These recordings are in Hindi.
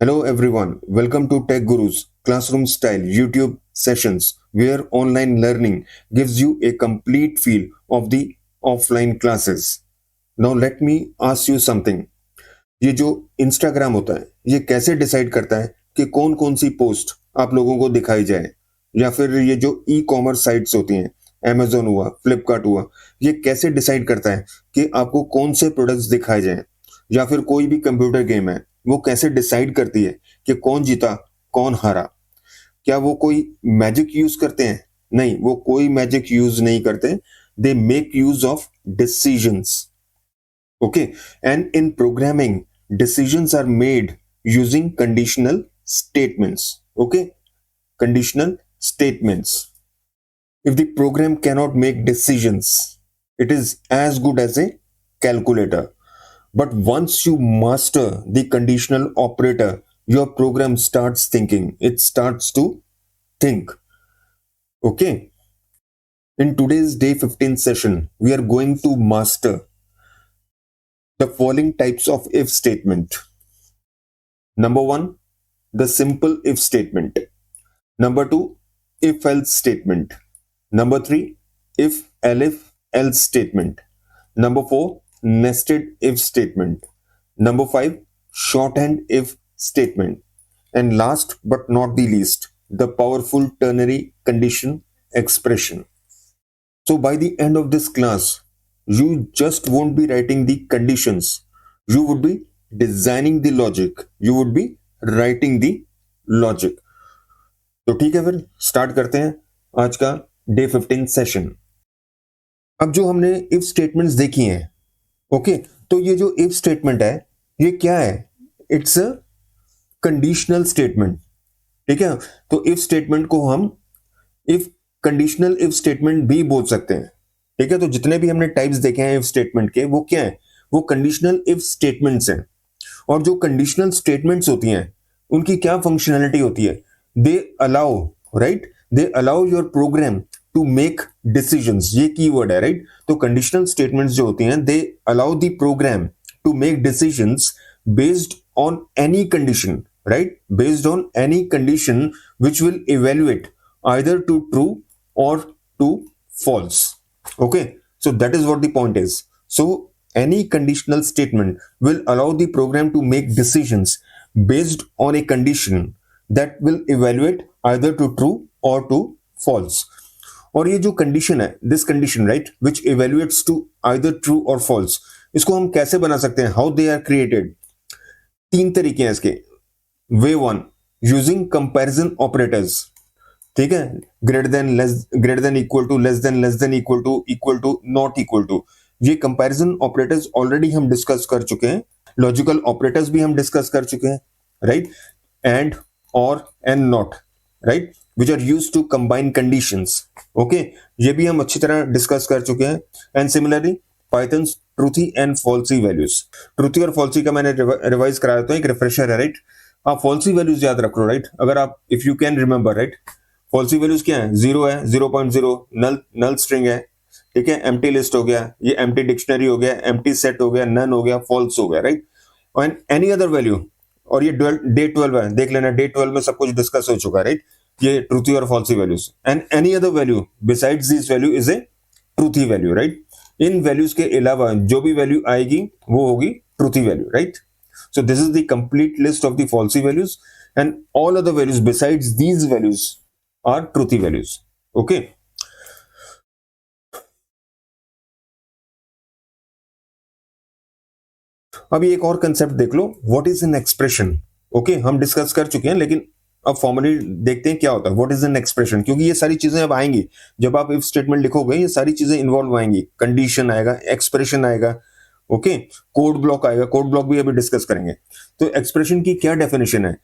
Hello everyone, welcome to Tech Gurus classroom style YouTube sessions where online learning gives you a complete feel of the offline classes. Now let me ask you something. ये जो Instagram होता है, ये कैसे डिसाइड करता है कि कौन कौन सी पोस्ट आप लोगों को दिखाई जाए, या फिर ये जो ई कॉमर्स साइट्स होती हैं, Amazon हुआ, फ्लिपकार्ट हुआ, ये कैसे डिसाइड करता है कि आपको कौन से प्रोडक्ट्स दिखाए जाएं, या फिर कोई भी कंप्यूटर गेम है, वो कैसे डिसाइड करती है कि कौन जीता कौन हारा? क्या वो कोई मैजिक यूज करते हैं? नहीं, वो कोई मैजिक यूज नहीं करते. They make use of decisions. Okay, and in programming decisions are made using conditional statements. Okay, conditional statements. If the program cannot make decisions, it is as good as a calculator. But once you master the conditional operator, your program starts thinking. It starts to think. Okay. In today's day 15 session, we are going to master the following types of if statement. Number one, the simple if statement. Number two, if else statement. Number three, if else statement. Number four, nested if statement. Number five, shorthand if statement. And last but not the least, the powerful ternary condition expression. So by the end of this class, you just won't be writing the conditions. You would be designing the logic. You would be writing the logic. तो ठीक है, फिर स्टार्ट करते हैं आज का डे 15 सेशन. अब जो हमने इफ स्टेटमेंट्स देखी हैं, ओके, तो ये जो इफ स्टेटमेंट है, ये क्या है? It's a conditional statement. ठीक है, तो इफ स्टेटमेंट को हम इफ कंडीशनल इफ स्टेटमेंट भी बोल सकते हैं. ठीक है, तो जितने भी हमने टाइप्स देखे हैं इफ स्टेटमेंट के, वो क्या है? वो कंडीशनल इफ स्टेटमेंट्स हैं. और जो कंडीशनल स्टेटमेंट्स होती हैं, उनकी क्या फंक्शनैलिटी होती है? They allow, right, they allow your program to make decisions. ये कीवर्ड है, राइट. तो कंडीशनल स्टेटमेंट्स जो होती हैं, they allow the program to make decisions based on any condition, right, based on any condition which will evaluate either to true or to false. Okay, so that is what the point is. So any conditional statement will allow the program to make decisions based on a condition that will evaluate either to true or to false. और ये जो कंडीशन है, this condition, right, which evaluates to either true और फॉल्स, इसको हम कैसे बना सकते हैं? How they are created? तीन तरीके हैं इसके. Way one, using comparison operators. ठीक है, greater than, less, greater than, equal to, less than, equal to, not equal to. ये कंपैरिजन ऑपरेटर्स ऑलरेडी हम डिस्कस कर चुके हैं. लॉजिकल ऑपरेटर्स भी हम डिस्कस कर चुके हैं, राइट. एंड, और, and, not, right, which are used to combine conditions. Okay, ये भी हम अच्छी तरह डिस्कस कर चुके हैं. And similarly Python's truthy and falsy values. Truthy और फॉल्सी का मैंने रिवाइज कराया, तो एक रिफ्रेशर है, राइट. आप फॉल्सी वैल्यूज याद रख लो, राइट. अगर आप, if you can remember, right, falsies values क्या है? 0 है, 0.0, नल स्ट्रिंग है. ठीक है, एम्प्टी लिस्ट हो गया, ये एम्प्टी डिक्शनरी हो गया, एम्प्टी सेट हो गया, नन हो गया, फॉल्स हो गया, right. And any other value. और ये डे 12 है, देख लेना, डे 12 में सब कुछ डिस्कस हो चुका है, राइट. ये ट्रूथी और falsies values. And any other value besides this value is a truthy value, right. In values के अलावा जो भी वैल्यू आएगी वो होगी truthy value, right. So this is the complete list of the falsy values, and all other values besides these values are truthy values. Okay. अभी एक और कंसेप्ट देख लो, what is an expression. Okay, हम डिस्कस कर चुके हैं, लेकिन अब फॉर्मली देखते हैं क्या होता है व्हाट इज एन एक्सप्रेशन, क्योंकि ये सारी चीजें अब आएंगी. जब आप इफ स्टेटमेंट लिखोगे, ये सारी चीजें इन्वॉल्व आएंगी. कंडीशन आएगा, एक्सप्रेशन आएगा, ओके, कोड ब्लॉक आएगा. कोड ब्लॉक भी अभी डिस्कस करेंगे. तो एक्सप्रेशन की क्या डेफिनेशन है?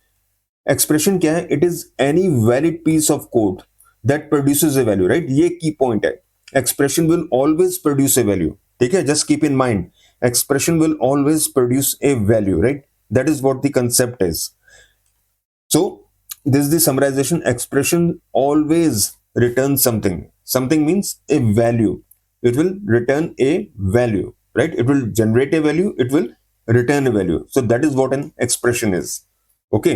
एक्सप्रेशन क्या है? It is any valid piece of code that produces a value, right. ये की पॉइंट है. Expression will always produce a value. ठीक है, just keep in mind, expression will always produce a value, right? That is what the concept is. So this is the summarization. Expression always returns something. Something means a value. It will return a value, right? It will generate a value, it will return a value. So that is what an expression is. Okay,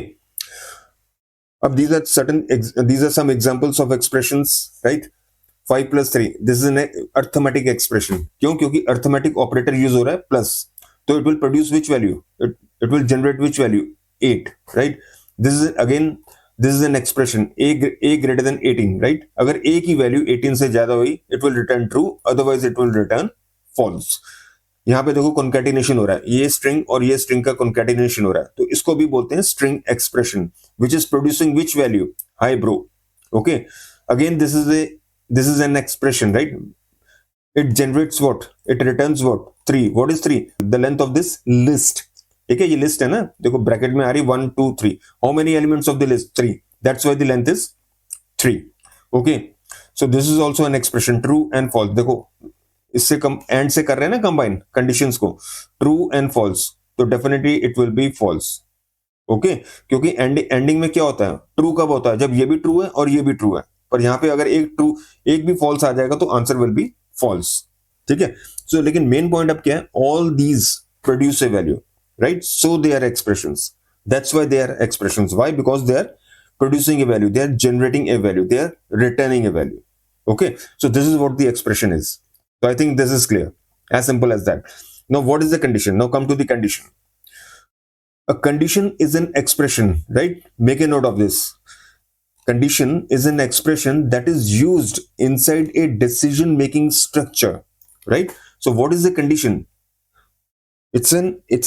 अब these are some examples of expressions, right? 5 + 3, this is N arithmetic expression. क्यों? क्योंकि अर्थमेटिक ऑपरेटर यूज हो रहा है प्लस, तो it will produce which value, it will generate which value, 8, right? This is again, this is an expression a greater than 18, right? अगर a की वैल्यू 18 से ज्यादा हुई, it will return true, otherwise it will return false. यहाँ पे देखो कॉन्कैटिनेशन हो रहा है, ये स्ट्रिंग और ये स्ट्रिंग का कॉन्कैटिनेशन हो रहा है, तो इसको भी बोलते हैं string expression, which is producing which value, high bro. Okay, again this is an expression, right? It generates what? It returns what? 3. What is 3? The length of this list. ठीक है, ये लिस्ट है ना, देखो ब्रैकेट में आ रही 1 2 3. How many elements of the list? 3. That's why the length is 3. Okay, so this is also an expression, true and false. देखो इससे कम एंड से कर रहे हैं ना कंबाइन कंडीशंस को, ट्रू एंड फॉल्स, तो definitely it will be false. Okay, क्योंकि एंडिंग में क्या होता है, ट्रू कब होता है? जब ये भी ट्रू है और ये भी ट्रू है. पर यहाँ पे अगर एक भी फॉल्स आ जाएगा तो आंसर विल बी फॉल्स. ठीक है, सो लेकिन मेन पॉइंट अब क्या है, all these produce a value, right? So they are expressions. That's why they are expressions. Why? Because they are producing a value, they are generating a value, they are returning a value. Okay, so this is what the expression is. So I think this is clear, as simple as that. Now, what is the condition? Now come to the condition. A condition is an expression, right? Make a note of this. Condition is an expression that is used inside a decision making structure, right? So what is the condition? It's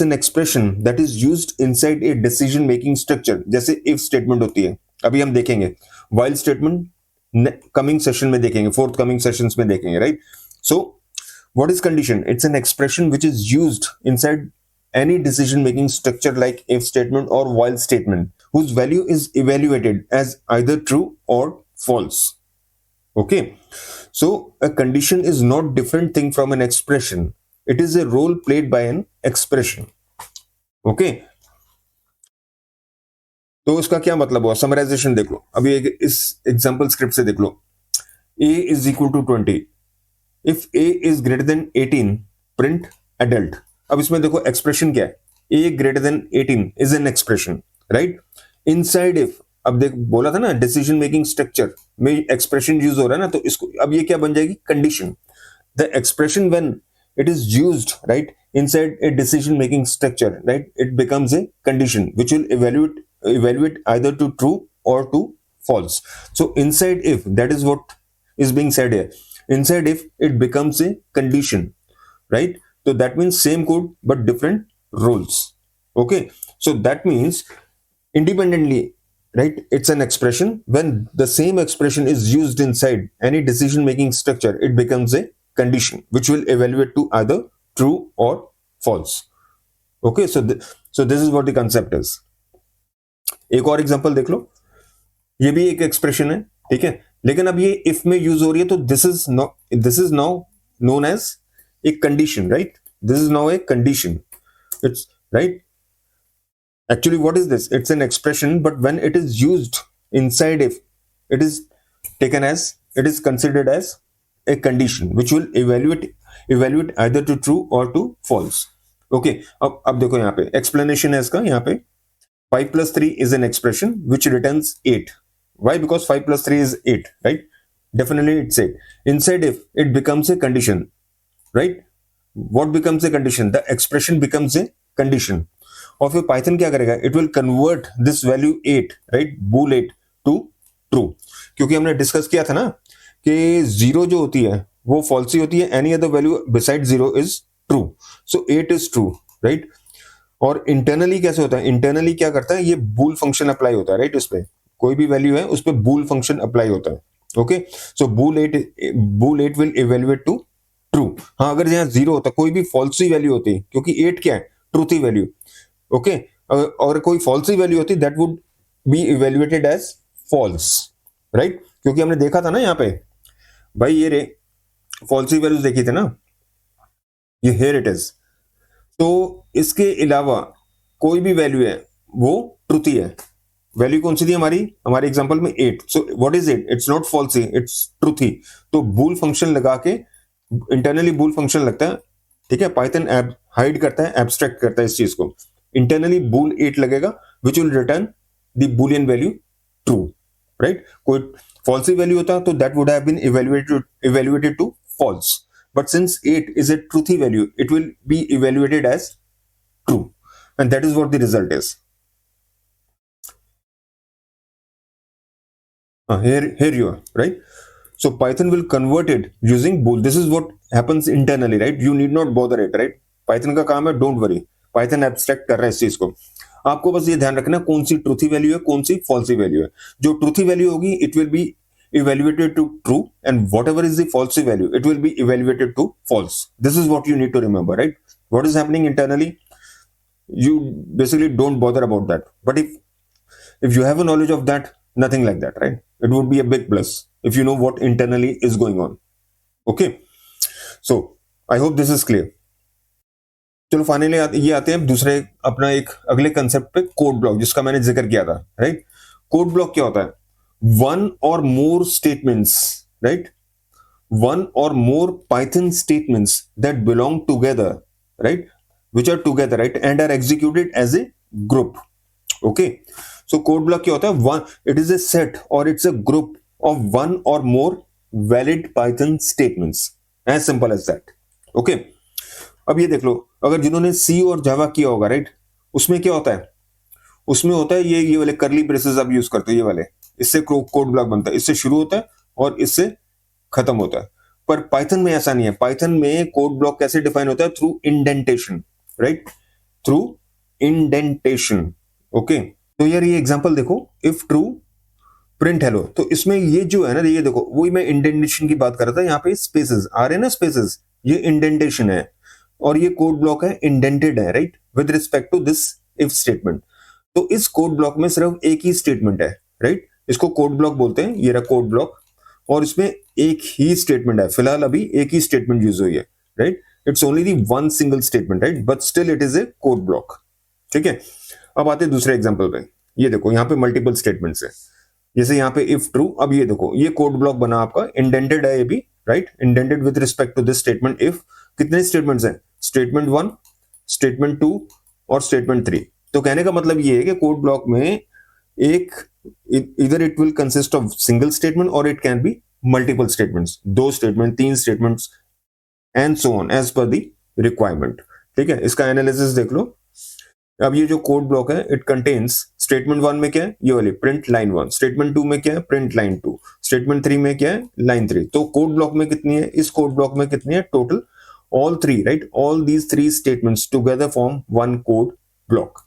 an expression that is used inside a decision making structure. जैसे if statement होती है, अभी हम देखेंगे. While statement coming session में देखेंगे, forthcoming sessions में देखेंगे, right? So what is condition? It's an expression which is used inside any decision making structure like if statement or while statement, whose value is evaluated as either true or false. Okay, so a condition is not different thing from an expression. It is a role played by an expression. Okay, तो इसका क्या मतलब हुआ? समराइजेशन देख लो, अभी इस एग्जांपल स्क्रिप्ट से देख लो. a is equal to 20. If a is greater than 18, print adult. अब इसमें देखो एक्सप्रेशन क्या है, a greater than 18 is an expression, right? Inside if, अब देख बोला था ना डिसीजन मेकिंग स्ट्रक्चर में एक्सप्रेशन यूज हो रहा है ना, तो इसको अब ये क्या बन जाएगी? Condition. The expression when it is used, right, inside a decision making structure, right, it becomes a condition which will evaluate either to true or to false. So inside if, that is what is being said here. Inside if it becomes a condition, right? So that means same code but different rules. Okay, so that means independently, right, it's an expression. When the same expression is used inside any decision making structure, it becomes a condition which will evaluate to either true or false. Okay, so this is what the concept is. एक और एग्जांपल देख लो, ये भी एक एक्सप्रेशन है, ठीक है, लेकिन अब ये इफ में यूज हो रही है, तो this is now known as a condition, right? This is now a condition. It's right. Actually, what is this? It's an expression, but when it is used inside if, it is considered as a condition which will evaluate either to true or to false. Okay, अब देखो यहाँ पे explanation है इसका. यहाँ पे 5 + 3 is an expression which returns 8. Why? Because 5 + 3 is 8, right? Definitely it's 8. Inside if, it becomes a condition, right? What becomes a condition? The expression becomes a condition. और फिर पाइथन क्या करेगा? It will convert this value 8, right, bool 8 to true. क्योंकि हमने डिस्कस किया था ना कि 0 जो होती है वो फॉल्स ही होती है, any other value beside 0 is true. So 8 is true, right? और इंटरनली कैसे होता है? इंटरनली क्या करता है? ये बूल फंक्शन अप्लाई होता है, राइट? उस पर कोई भी वैल्यू है उस पर बूल फंक्शन अप्लाई होता है. Okay, so bool 8 will evaluate to true. हाँ, अगर यहाँ 0 होता, कोई भी फॉल्स ही वैल्यू होती, क्योंकि 8 क्या है? ट्रूथ ही वैल्यू. ओके, और कोई फॉल्स ही वैल्यू होती, that would be evaluated as false, right? क्योंकि हमने देखा था ना यहाँ पे, भाई ये रे फॉल्स ही वैल्यूज देखी थी ना, ये हेयर इट इज. तो इसके अलावा कोई भी वैल्यू है वो ट्रूथ ही है. वैल्यू कौन सी थी हमारे एग्जांपल में? 8. So what is it? It's not false ही, इट्स ट्रूथ ही. तो बूल फंक्शन लगा के, इंटरनली बूल फंक्शन लगता है, ठीक है? पाइथन हाइड करता है, एब्स्ट्रैक्ट करता है इस चीज को. इंटरनली बूल 8 लगेगा, which will return the boolean value true, right. कोई फॉल्सी वैल्यू होता तो that would have been evaluated to false, but since 8 is a truthy value, it will be evaluated as true, and that is what the result is. Here you are, right? So Python will convert it using bool. This is what happens internally, right? You need not bother it, right? Python का काम है, don't worry. Python abstract कर रहा है इस चीज को। आपको बस ये ध्यान रखना कौन सी ट्रूथी वैल्यू है, कौन सी फॉल्सी वैल्यू है। जो ट्रूथी वैल्यू होगी it will B evaluated to true, and whatever is the false value, it will be evaluated to false. This is what you need to remember, right? What is happening internally, you basically don't bother about that. But if you have a knowledge of that, nothing like that, right? It would be a big plus if you know what internally is going on. Okay, so I hope this is clear. चलो फाइनली ये आते हैं दूसरे अपना एक अगले कंसेप्ट पे, कोड ब्लॉक, जिसका मैंने जिक्र किया था, राइट। कोड ब्लॉक क्या होता है? One or more statements, right? One or more Python statements that belong together, right? Which are together, right? And are executed as a group. Okay. So code block क्या होता है? One, it is a set or it's a group of one or more valid Python statements. As simple as that. Okay. अब ये देख लो, अगर जिन्होंने C और Java किया होगा, right? उसमें क्या होता है? उसमें होता है ये वाले कर्ली ब्रेसेस आप यूज करते हो, ये वाले, इससे कोड ब्लॉक बनता है, इससे शुरू होता है और इससे खत्म होता है। पर पाइथन में ऐसा नहीं है। पाइथन में कोड ब्लॉक कैसे डिफाइन होता है? Through indentation, right? Through indentation. Okay, तो यार ये एग्जांपल देखो, इफ ट्रू प्रिंट हेलो, तो इसमें ये जो है ना, ये देखो, वही मैं इंडेंटेशन की बात कर रहा था, यहाँ पे स्पेसेस आ रहे हैं ना, स्पेसेस, ये इंडेंटेशन है और ये कोड ब्लॉक है, इंडेंटेड है, right, with respect to this if statement. तो इस कोड ब्लॉक में सिर्फ एक ही स्टेटमेंट है, राइट? इसको कोड ब्लॉक बोलते हैं, ये रहा कोड ब्लॉक, और इसमें एक ही स्टेटमेंट है। फिलहाल अभी एक ही स्टेटमेंट यूज हुई है, right? It's only the one single statement, right, but still it is a code block. ठीक है, अब आते हैं दूसरे एग्जांपल पे। ये देखो, यहाँ पे मल्टीपल स्टेटमेंट्स है, जैसे यहाँ पे इफ ट्रू। अब ये देखो, ये कोड ब्लॉक बना आपका, इंडेंटेड है ये भी, right? Indented with respect to this statement if. कितने स्टेटमेंट्स हैं? स्टेटमेंट 1, स्टेटमेंट 2 और स्टेटमेंट 3। तो कहने का मतलब ये है कि कोड ब्लॉक में एक either it will consist of single statement or it can be multiple statements, 2 statement, 3 statements and so on as per the requirement। ठीक है, इसका एनालिसिस देख लो। अब ये जो कोड ब्लॉक है, इट कंटेन्स स्टेटमेंट 1 में क्या है? ये वाली प्रिंट लाइन 1। स्टेटमेंट 2 में क्या है? Print line 2। स्टेटमेंट 3 में क्या है? लाइन 3। तो कोड ब्लॉक में कितनी है? इस कोड ब्लॉक में कितनी है total? All 3, right? All these 3 statements together form one code block.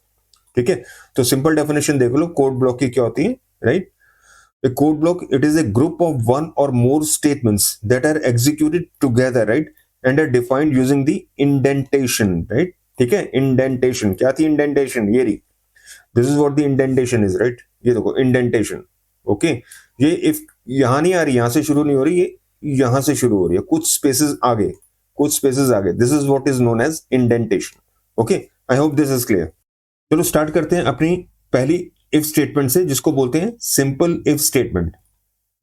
ठीक है, तो सिंपल डेफिनेशन देख लो कोड ब्लॉक की क्या होती है, right? A code block, it is a group of one or more statements that are executed together, right, and are defined using the indentation, right? ठीक है, indentation क्या थी? indentation ये रही, this is what the indentation is, right? ये देखो indentation, okay? ये if यहां नहीं आ रही, यहां से शुरू नहीं हो रही, ये यहां से शुरू हो रही है, कुछ स्पेसेस आगे, कुछ स्पेसेस आगे, this is what is known as indentation। okay, I hope this is clear। चलो स्टार्ट करते हैं अपनी पहली इफ स्टेटमेंट से, जिसको बोलते हैं सिंपल इफ स्टेटमेंट।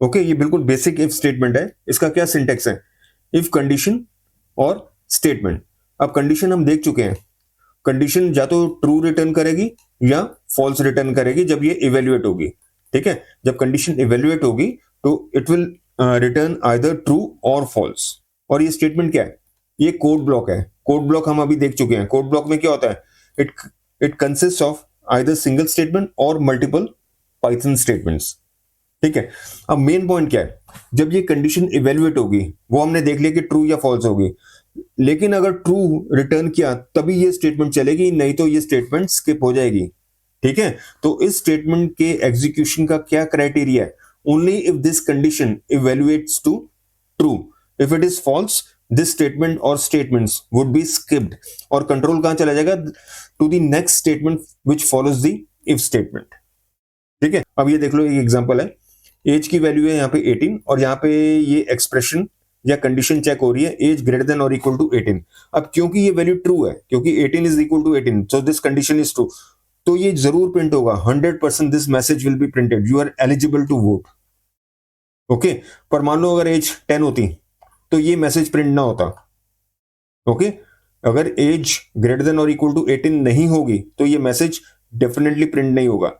ओके, ये बिल्कुल बेसिक इफ स्टेटमेंट है। इसका क्या सिंटेक्स है? इफ कंडीशन और स्टेटमेंट। अब कंडीशन हम देख चुके हैं, कंडीशन या तो ट्रू रिटर्न करेगी या फॉल्स रिटर्न करेगी जब ये इवेल्युएट होगी। ठीक है, जब कंडीशन इवेल्युएट होगी तो it will return either true और फॉल्स। और ये स्टेटमेंट क्या है? ये कोड ब्लॉक है। कोड ब्लॉक हम अभी देख चुके हैं। कोड ब्लॉक में क्या होता है? It consists of either single statement or multiple Python statements। ठीक है, अब मेन पॉइंट क्या है? जब ये कंडीशन इवेल्युएट होगी, वो हमने देख लिया कि ट्रू या फॉल्स होगी, लेकिन अगर ट्रू रिटर्न किया तभी ये स्टेटमेंट चलेगी, नहीं तो ये स्टेटमेंट स्किप हो जाएगी। ठीक है, तो इस स्टेटमेंट के एग्जीक्यूशन का क्या क्राइटेरिया है? Only if this condition evaluates to true. If it is false, this statement or statements would be skipped और कंट्रोल कहां चला जाएगा? to the next statement which follows the if statement। ठीक है, अब ये देख लो, एक एग्जांपल है, एज की वैल्यू है यहाँ पे 18 और यहाँ पे ये एक्सप्रेशन या कंडीशन चेक हो रही है, एज ग्रेटर देन और इक्वल टू 18। अब क्योंकि ये वैल्यू ट्रू है, क्योंकि 18 is equal to 18, so this condition is true, तो ये जरूर प्रिंट होगा। 100% this message will be printed, you are eligible to vote. Okay, पर मान लो अगर एज 10 होती तो ये मैसेज प्रिंट ना होता। ओके, अगर एज ग्रेटर देन और इक्वल टू 18 नहीं होगी तो ये मैसेज डेफिनेटली प्रिंट नहीं होगा।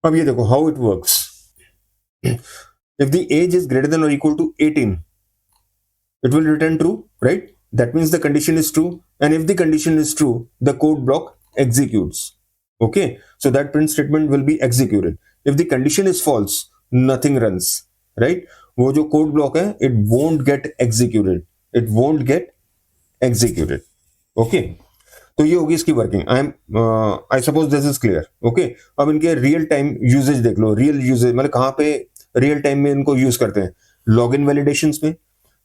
अब ये देखो how it works. If the age is greater than और equal to 18, it will return true, right? That means the condition is true, and if the condition is true, the code block executes. Okay, so that print statement will be executed. If the condition is false, nothing runs, right? वो जो code block है, it won't get executed. It won't get executed. Okay, तो ये होगी इसकी working. I suppose this is clear. Okay, अब इनके रियल टाइम यूजेज देख लो। रियल यूजेज मतलब कहाँ पे रियल टाइम में इनको यूज करते हैं? लॉग इन वैलिडेशंस में,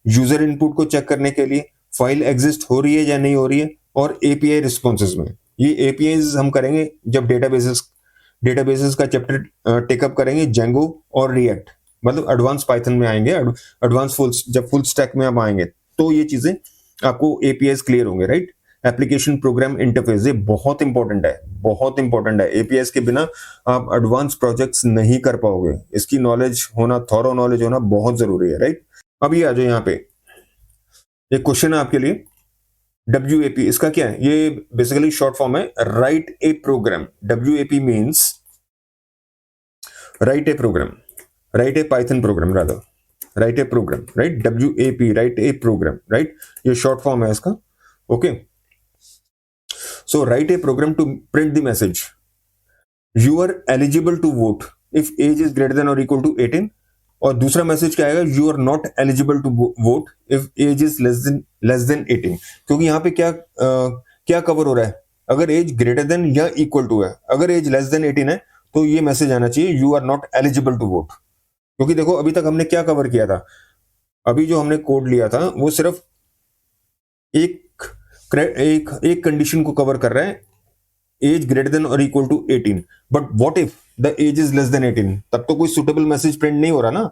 यूजर इनपुट को चेक करने के लिए, फाइल एग्जिस्ट हो रही है या नहीं हो रही है, और एपीआई रिस्पॉन्सेज में। ये एपीआई हम करेंगे जब डेटाबेसेस का चैप्टर टेकअप करेंगे, जेंगो और रिएक्ट, मतलब एडवांस पाइथन में आएंगे, एडवांस जब फुल स्टैक में आप आएंगे तो ये चीजें आपको एपीआई क्लियर होंगे, राइट? एप्लीकेशन प्रोग्राम इंटरफेस, ये बहुत इंपॉर्टेंट है, बहुत इंपॉर्टेंट है। एपीआई के बिना आप एडवांस प्रोजेक्ट्स नहीं कर पाओगे। इसकी नॉलेज होना, थॉरो नॉलेज होना बहुत जरूरी है, राइट? अब ये आ जाओ यहाँ पे, एक क्वेश्चन है आपके लिए। WAP इसका क्या है? ये बेसिकली शॉर्ट फॉर्म है write a program. WAP means write a program, write a Python program, rather write a program, right? WAP, write a program, right? ये शॉर्ट फॉर्म है इसका। Okay, so write a program to print the message, you are eligible to vote if age is greater than और इक्वल टू 18। और दूसरा मैसेज क्या आएगा? You are not eligible to vote if age is less than 18। क्योंकि यहाँ पे क्या कवर हो रहा है? अगर एज ग्रेटर देन या इक्वल टू है, अगर एज लेस देन 18 है तो ये मैसेज आना चाहिए, you are not eligible to vote. क्योंकि देखो अभी तक हमने क्या कवर किया था? अभी जो हमने कोड लिया था वो सिर्फ एक कंडीशन को कवर कर रहा है, एज ग्रेटर देन और equal to 18। But what if the age is less than 18? तब तो कोई सुटेबल मैसेज प्रिंट नहीं हो रहा ना,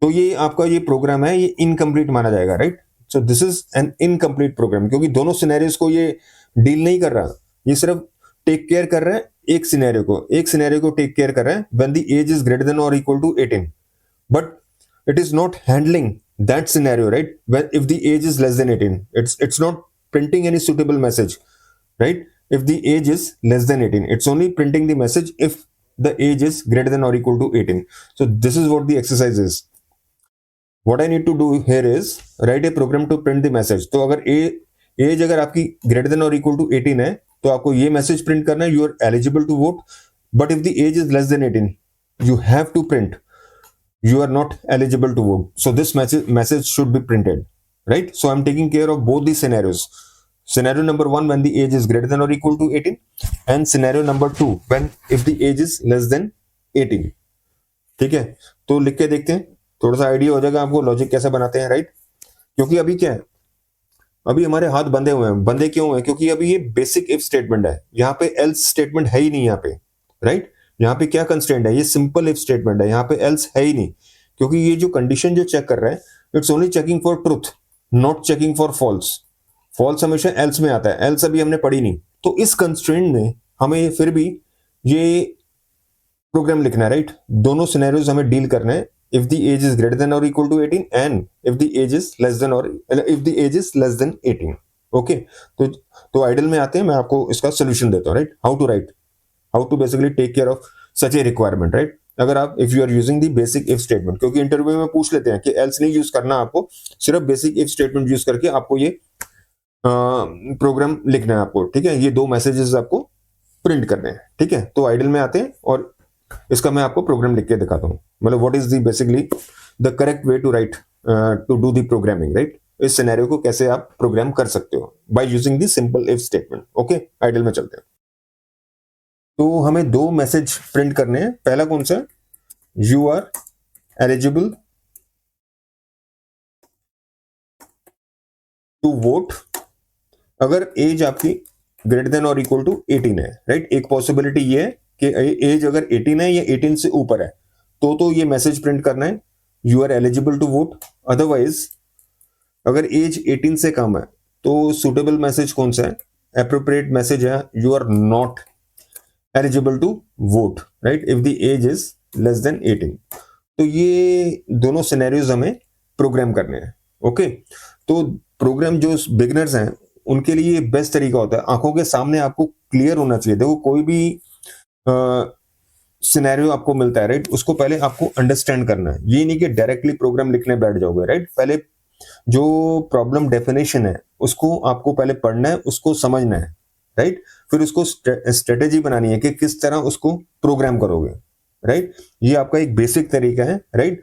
तो ये आपका ये प्रोग्राम है, ये इनकम्प्लीट माना जाएगा, right? So this is an incomplete program, क्योंकि दोनों सिनेरियोस को ये डील नहीं कर रहा, ये सिर्फ टेक केयर कर रहा है एक सिनेरियो को टेक केयर कर रहा है, when the age is greater than और equal to 18, but it is not handling that scenario, right? When if the age is less than 18, it's not printing any suitable message, right? If the age is less than 18, it's only printing the message if the age is greater than or equal to 18. So this is what the exercise is. What I need to do here is write a program to print the message. तो अगर एज अगर आपकी greater than or equal to 18 है तो आपको ये मैसेज प्रिंट करना है, you are eligible to vote. But if the age is less than 18, you have to print you are not eligible to vote. So this message should be printed, right? So I'm taking care of both the scenarios. Scenario number 1 when the age is greater than or equal to 18, and scenario number 2 when if the age is less than 18. ठीक है, तो लिख के देखते हैं, थोड़ा सा आइडिया हो जाएगा आपको लॉजिक कैसे बनाते हैं, राइट? क्योंकि अभी क्या है, अभी हमारे हाथ बंधे हुए हैं। बंधे क्यों हैं? क्योंकि अभी ये बेसिक इफ स्टेटमेंट है, यहाँ पे एल्स स्टेटमेंट है ही नहीं यहाँ पे, राइट? यहाँ पे क्या कंस्ट्रेंट है? ये सिंपल इफ स्टेटमेंट है, यहाँ पे एल्स है ही नहीं। क्योंकि ये जो कंडीशन जो चेक कर रहा है, it's only checking for truth, not checking for false. False हमेशा एल्स में आता है, एल्स अभी हमने पढ़ी नहीं। तो इस कंस्ट्रेंट में हमें फिर भी ये प्रोग्राम लिखना है, राइट? दोनों सिनेरियोज हमें डील करना है, if the age is greater than और equal to 18 and if the age is less than or if the age is less than 18। Okay, तो आइडल में आते हैं, मैं आपको इसका सोल्यूशन देता हूँ, right? How to basically take care of such a requirement, right? अगर आप if you are using the basic if statement, क्योंकि इंटरव्यू में पूछ लेते हैं कि एल्स नहीं यूज करना, आपको सिर्फ बेसिक इफ स्टेटमेंट यूज करके आपको ये प्रोग्राम लिखना है आपको, ठीक है? ये दो मैसेजेस आपको प्रिंट करने हैं, ठीक है? तो आइडल में आते हैं और इसका मैं आपको प्रोग्राम लिख के दिखाता हूँ, मतलब what is the basically the correct way to write to do the programming, right? इस सिनेरियो को कैसे आप प्रोग्राम कर सकते हो by using the simple if statement. Okay, IDLE में चलते हैं। तो हमें दो मैसेज प्रिंट करने हैं। पहला कौन सा? You are eligible to vote अगर एज आपकी ग्रेटर देन और इक्वल टू 18 है, राइट? एक पॉसिबिलिटी ये है कि एज अगर 18 है या 18 से ऊपर है तो ये मैसेज प्रिंट करना है, you are eligible to vote. Otherwise अगर एज 18 से कम है तो सुटेबल मैसेज कौन सा है? एप्रोप्रिएट मैसेज है, you are not eligible to vote, right? If the age is less than 18। तो ये दोनों सिनेरियोज हमें प्रोग्राम करने हैं। ओके, तो प्रोग्राम जो बिगिनर्स हैं उनके लिए बेस्ट तरीका होता है, आंखों के सामने आपको क्लियर होना चाहिए। देखो कोई भी सिनेरियो आपको मिलता है, राइट, उसको पहले आपको अंडरस्टैंड करना है। ये नहीं कि डायरेक्टली प्रोग्राम लिखने बैठ जाओगे, राइट। पहले जो प्रॉब्लम डेफिनेशन है उसको आपको पहले पढ़ना है, उसको समझना है, राइट। फिर उसको स्ट्रेटेजी बनानी है कि किस तरह उसको प्रोग्राम करोगे, राइट। ये आपका एक बेसिक तरीका है, राइट,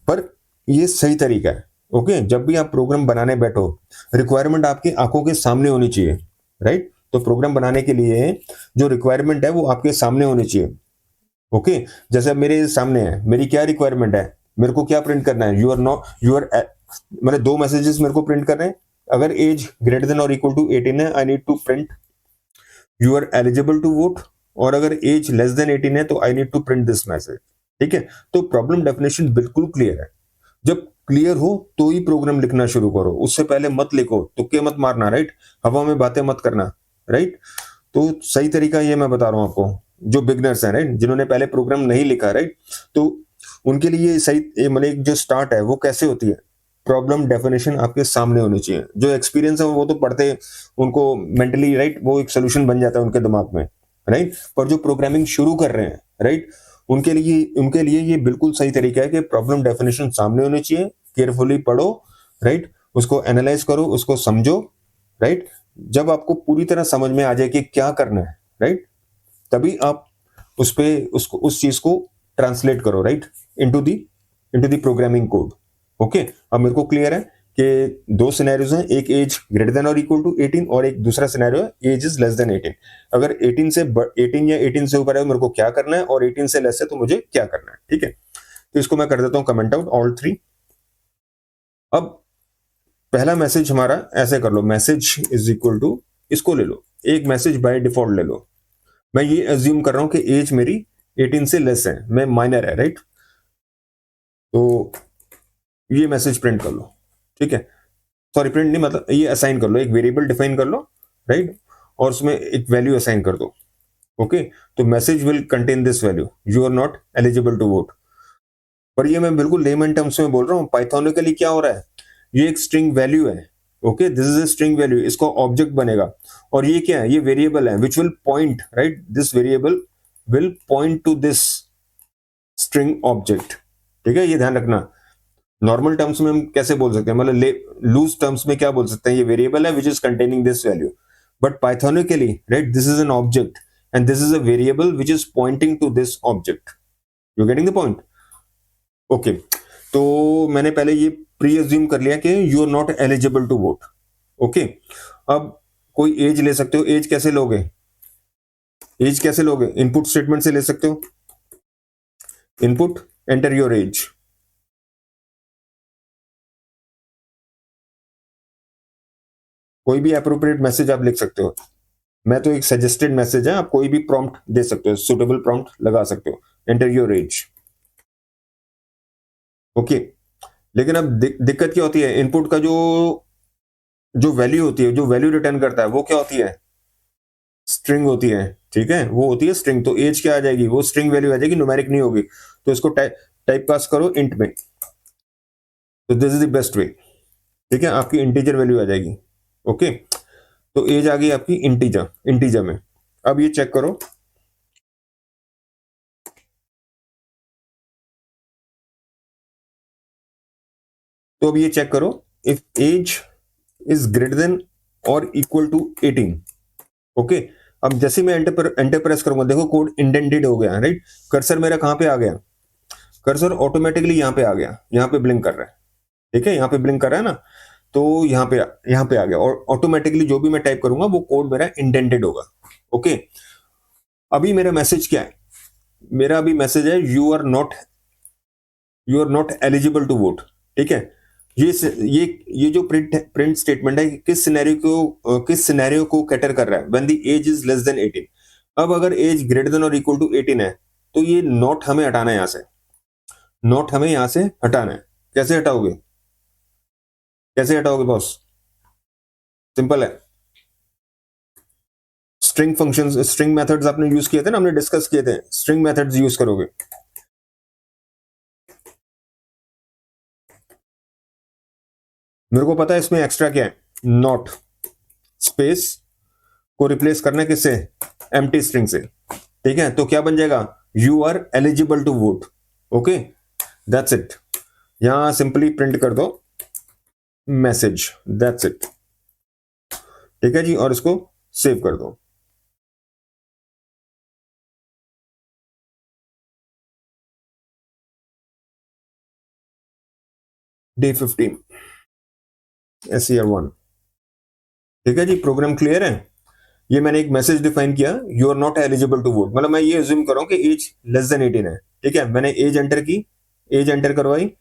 पर ये सही तरीका है। ओके, जब भी आप प्रोग्राम बनाने बैठो, रिक्वायरमेंट आपकी आंखों के सामने होनी चाहिए, राइट। तो प्रोग्राम बनाने के लिए जो रिक्वायरमेंट है वो आपके सामने होनी चाहिए। ओके, जैसे अब मेरे सामने है, मेरी क्या रिक्वायरमेंट है, मेरे को क्या प्रिंट करना है, यू आर मैंने दो मैसेजेस मेरे को प्रिंट करने हैं। अगर एज ग्रेटर देन और इक्वल टू 18 है, I need to print you are eligible to vote. और अगर एज लेस देन 18 है तो I need to print this message. ठीक है, तो प्रॉब्लम डेफिनेशन बिल्कुल क्लियर है। जब क्लियर हो तो ही प्रोग्राम लिखना शुरू करो, उससे पहले मत लिखो, तुक्के मत मारना, राइट, हवा में बातें मत करना, राइट। तो सही तरीका ये मैं बता रहा हूं आपको, जो बिगनर्स हैं, राइट, जिन्होंने पहले प्रोग्राम नहीं लिखा, राइट, तो उनके लिए सही मतलब एक जो स्टार्ट है वो कैसे होती है, प्रॉब्लम डेफिनेशन आपके सामने होनी चाहिए। जो एक्सपीरियंस है वो तो पढ़ते उनको मेंटली, राइट, वो एक सोल्यूशन बन जाता है उनके दिमाग में, राइट। पर जो प्रोग्रामिंग शुरू कर रहे हैं, राइट, उनके लिए ये बिल्कुल सही तरीका है कि प्रॉब्लम डेफिनेशन सामने होनी चाहिए, केयरफुली पढ़ो, राइट, उसको एनालाइज करो, उसको समझो, राइट। जब आपको पूरी तरह समझ में आ जाए कि क्या करना है, राइट, तभी आप उस पे उसको उस चीज को ट्रांसलेट करो, right, into the programming code. Okay, अब मेरे को क्लियर है कि दो सिनेरियोज हैं, एक एज ग्रेटर देन और इक्वल टू 18 और एक दूसरा सिनेरियो है एज इज लेस देन 18। अगर 18 या 18 से ऊपर है मेरे को क्या करना है, और 18 से लेस है तो मुझे क्या करना है। ठीक है, तो इसको मैं कर देता हूं कमेंट आउट ऑल थ्री। अब पहला मैसेज हमारा ऐसे कर लो, मैसेज इज इक्वल टू, इसको ले लो, एक मैसेज बाय डिफॉल्ट ले लो। मैं ये अज्यूम कर रहा हूं कि एज मेरी 18 से लेस है, मैं माइनर है, राइट। तो ये मैसेज प्रिंट कर लो। ठीक है, सॉरी प्रिंट नहीं, मतलब ये असाइन कर लो, एक वेरिएबल डिफाइन कर लो, राइट, और उसमें एक वैल्यू असाइन कर दो। ओके, तो message will contain this value, you are not eligible to vote. पर ये मैं बिल्कुल लेमन टर्म्स में बोल रहा हूँ, पाइथोनिकली क्या हो रहा है, ये एक स्ट्रिंग वैल्यू है। Okay, this is a string value, इसको ऑब्जेक्ट बनेगा। और ये क्या है, ये वेरिएबल है which will point, right, this variable will point two this string object. ठीक है, ये ध्यान रखना। नॉर्मल टर्म्स में हम कैसे बोल सकते हैं, मतलब लूज टर्म्स में क्या बोल सकते हैं, ये वेरिएबल है which is containing this value. But pythonically, right, this is an object and this is a variable which is pointing to this object. You getting the point? Okay, तो मैंने पहले ये प्री अज्यूम कर लिया कि you are not eligible to vote. Okay, अब कोई एज ले सकते हो, एज कैसे लोगे, एज कैसे लोगे, इनपुट स्टेटमेंट से ले सकते हो। Input, enter your age. कोई भी अप्रोप्रिएट मैसेज आप लिख सकते हो। मैं तो एक सजेस्टेड मैसेज है, आप कोई भी प्रॉम्प्ट दे सकते हो, सुटेबल प्रॉम्प्ट लगा सकते हो, एंटर योर एज। ओके, लेकिन अब दिक्कत क्या होती है, इनपुट का जो जो वैल्यू होती है, जो वैल्यू रिटर्न करता है वो क्या होती है, स्ट्रिंग होती है। ठीक है, वो होती है स्ट्रिंग। तो एज क्या आ जाएगी, वो स्ट्रिंग वैल्यू आ जाएगी, न्यूमेरिक नहीं होगी। तो इसको टाइप कास्ट करो इंट में, तो this is the best way. ठीक है, आपकी इंटीजर वैल्यू आ जाएगी। ओके, तो एज आ गई आपकी इंटीजर, इंटीजर में। अब ये चेक करो, तो अब ये चेक करो, if age is greater than और इक्वल टू 18। ओके, अब जैसे मैं एंटर प्रेस करूंगा, देखो कोड इंडेंटेड हो गया, राइट। कर्सर मेरा कहां पे आ गया, कर्सर ऑटोमेटिकली यहां पे आ गया, यहां पे ब्लिंक कर रहा है। ठीक है, यहां पे ब्लिंक कर रहा है ना, तो यहां पे आ गया, और ऑटोमेटिकली जो भी मैं टाइप करूंगा वो कोड मेरा इंडेंटेड होगा। ओके, अभी मेरा मैसेज क्या है, मेरा अभी मैसेज है you are not eligible to vote. ठीक है, ये ये जो प्रिंट स्टेटमेंट है, किस सिनेरियो को कैटर कर रहा है, when the age is less than 18। अब अगर एज ग्रेटर देन और इक्वल टू 18 है, तो ये नॉट हमें हटाना है, यहां से नॉट हमें यहां से हटाना है। कैसे हटाओगे, कैसे हटाओगे बॉस, सिंपल है। स्ट्रिंग फंक्शंस, स्ट्रिंग मेथड्स आपने यूज किए थे ना, हमने डिस्कस किए थे, स्ट्रिंग मेथड्स यूज करोगे। मेरे को पता है इसमें एक्स्ट्रा क्या है, नॉट। स्पेस को रिप्लेस करना है किससे, एम्प्टी स्ट्रिंग से, ठीक है। तो क्या बन जाएगा, you are eligible to vote, okay, that's it. यहां सिंपली प्रिंट कर दो मैसेज, दैट्स इट, ठीक है जी, और इसको सेव कर दो। डे 15 SER1, ठीक है जी, प्रोग्राम क्लियर है। ये मैंने एक मैसेज डिफाइन किया, you are not eligible to vote, मतलब मैं ये अज्यूम कर रहा हूं कि एज लेस देन 18 है, ठीक है। मैंने एज एंटर की, एज एंटर करवाई,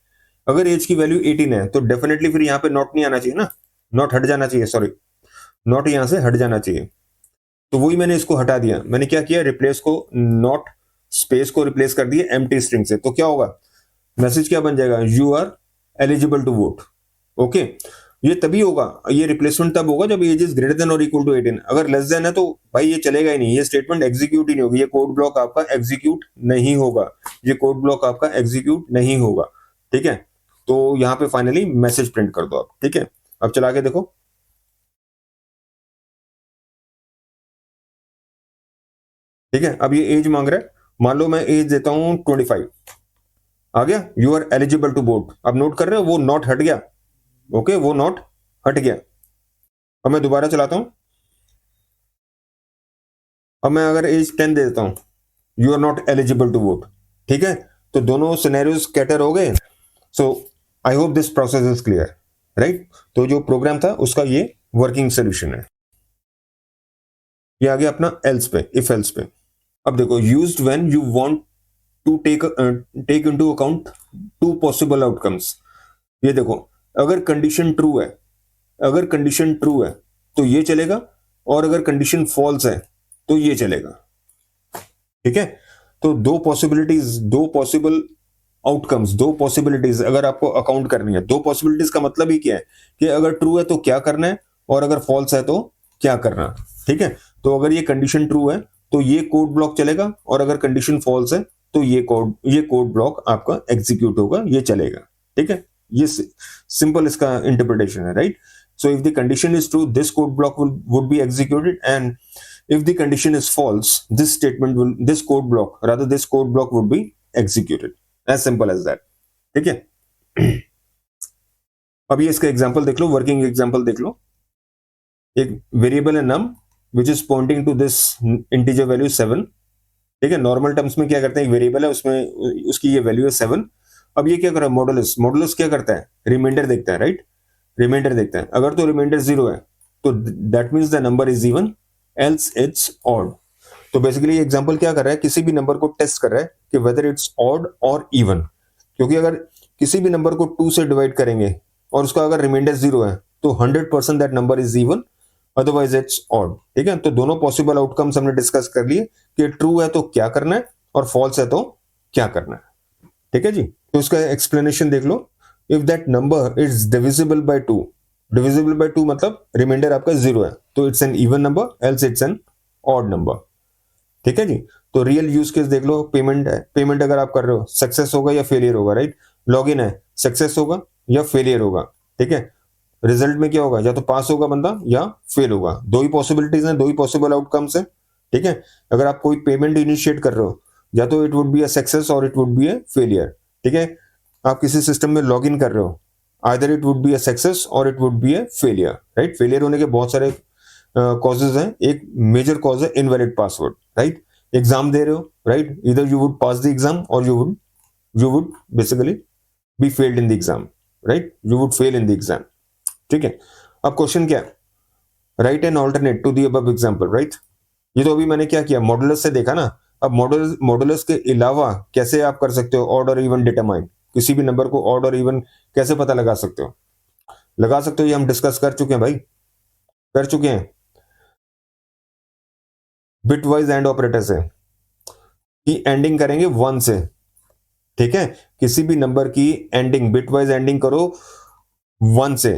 अगर एज की वैल्यू 18 है तो डेफिनेटली फिर यहाँ पे नॉट नहीं आना चाहिए ना, नॉट हट जाना चाहिए, सॉरी, नॉट यहां से हट जाना चाहिए। तो वही मैंने इसको हटा दिया, मैंने क्या किया, रिप्लेस को नॉट स्पेस को रिप्लेस कर दिया एम्प्टी स्ट्रिंग से, तो क्या होगा, मैसेज क्या बन जाएगा, you are eligible to vote, okay. ये तभी होगा, ये रिप्लेसमेंट तब होगा जब एज इज ग्रेटर देन और इक्वल टू 18, अगर लेस देन है तो भाई ये चलेगा ही नहीं, ये स्टेटमेंट एग्जीक्यूट ही नहीं होगी, ये कोड ब्लॉक आपका एग्जीक्यूट नहीं होगा, ये कोड ब्लॉक आपका एग्जीक्यूट नहीं होगा, ठीक है। तो यहाँ पे फाइनली मैसेज प्रिंट कर दो आप, ठीक है। अब चला के देखो, ठीक है। अब ये एज मांग रहा है, मान लो मैं एज देता हूं 25, आ गया, you are eligible to vote, अब नोट कर रहे हो वो नॉट हट गया, ओके, वो नॉट हट गया। अब मैं दोबारा चलाता हूं, अब मैं अगर एज 10 दे देता हूं, you are not eligible to vote, ठीक है। तो दोनों सिनेरियोज कैटर हो गए। So I hope this process is clear, right. तो जो प्रोग्राम था उसका ये वर्किंग सोल्यूशन है। ये आ गया अपना एल्स पे, इफ एल्स पे। अब देखो, used when you want to take into account two possible outcomes. ये देखो, अगर कंडीशन ट्रू है, अगर कंडीशन ट्रू है तो ये चलेगा, और अगर कंडीशन फॉल्स है तो ये चलेगा, ठीक है। तो दो पॉसिबिलिटीज, दो पॉसिबल आउटकम्स, दो पॉसिबिलिटीज अगर आपको अकाउंट करनी है, दो पॉसिबिलिटीज का मतलब ही क्या है कि अगर ट्रू है तो क्या करना है, और अगर फॉल्स है तो क्या करना है, ठीक है। तो अगर ये कंडीशन ट्रू है तो ये कोड ब्लॉक चलेगा, और अगर कंडीशन फॉल्स है तो ये कोड ब्लॉक आपका एग्जीक्यूट होगा, ये चलेगा, ठीक है। ये सिंपल इसका इंटरप्रिटेशन है, right. So if the condition is true, this code block would be executed, and if the condition is false, this code block, rather this code block would be executed. As simple as that. ठीक है। अब ये इसका एग्जांपल देख लो, वर्किंग एग्जांपल देख लो। एक वेरिएबल है num which is pointing to this integer value 7, ठीक है। नॉर्मल टर्म्स में क्या करते हैं, एक वेरिएबल है उसमें उसकी ये वैल्यू है 7। अब ये क्या कर रहा है, मॉडुलस, मॉडुलस क्या करता है, रिमाइंडर देखता है, राइट, रिमाइंडर देखता है। अगर तो रिमाइंडर 0 है तो that means the number is even, else it's odd. तो बेसिकली ये एग्जांपल क्या कर रहा है, किसी भी नंबर को टेस्ट कर रहा है कि वेदर इट्स ऑड और इवन, क्योंकि अगर किसी भी नंबर को 2 से डिवाइड करेंगे और उसका अगर रिमाइंडर 0 है तो 100% that number is even, otherwise it's odd, ठीक है। तो दोनों पॉसिबल आउटकम्स हमने डिस्कस कर लिए कि ट्रू है तो क्या करना है और फॉल्स है तो क्या करना है, ठीक है जी। तो इसका एक्सप्लेनेशन देख लो, if that number is divisible by 2, divisible by 2 मतलब रिमाइंडर आपका 0 है तो it's an even number, else it's an odd number, ठीक है जी। तो रियल यूज केस देख लो, पेमेंट है, पेमेंट अगर आप कर रहे हो सक्सेस होगा या फेलियर होगा, राइट। लॉगिन है, सक्सेस होगा या फेलियर होगा, ठीक है। रिजल्ट में क्या होगा, या तो पास होगा बंदा या फेल होगा, दो ही पॉसिबिलिटीज हैं, दो ही पॉसिबल आउटकम्स हैं, ठीक है। अगर आप कोई पेमेंट इनिशिएट कर रहे हो, या तो it would be a success or it would be a failure, ठीक है। आप किसी सिस्टम में लॉग इन कर रहे हो, either it would be a success or it would be a failure, right. Failure होने के बहुत सारे कॉजेज हैं, एक मेजर कॉज है इनवैलिड पासवर्ड, राइट। एग्जाम दे रहे हो, राइट, इधर you would pass the exam or you would basically be failed in the exam, right, you would fail in the exam, ठीक है। अब क्वेश्चन क्या है, right an alternate to the above example, right. ये तो अभी मैंने क्या किया, मॉडुलस से देखा ना। अब मॉडुलस के अलावा कैसे आप कर सकते हो ऑड और इवन डिटरमाइन, किसी भी नंबर को ऑड और इवन कैसे पता लगा सकते हो, लगा सकते हो, ये हम डिस्कस कर चुके हैं भाई, कर चुके हैं। बिट वाइज एंड ऑपरेटर से, की एंडिंग करेंगे 1 से, ठीक है। किसी भी नंबर की एंडिंग बिट वाइज एंडिंग करो 1 से,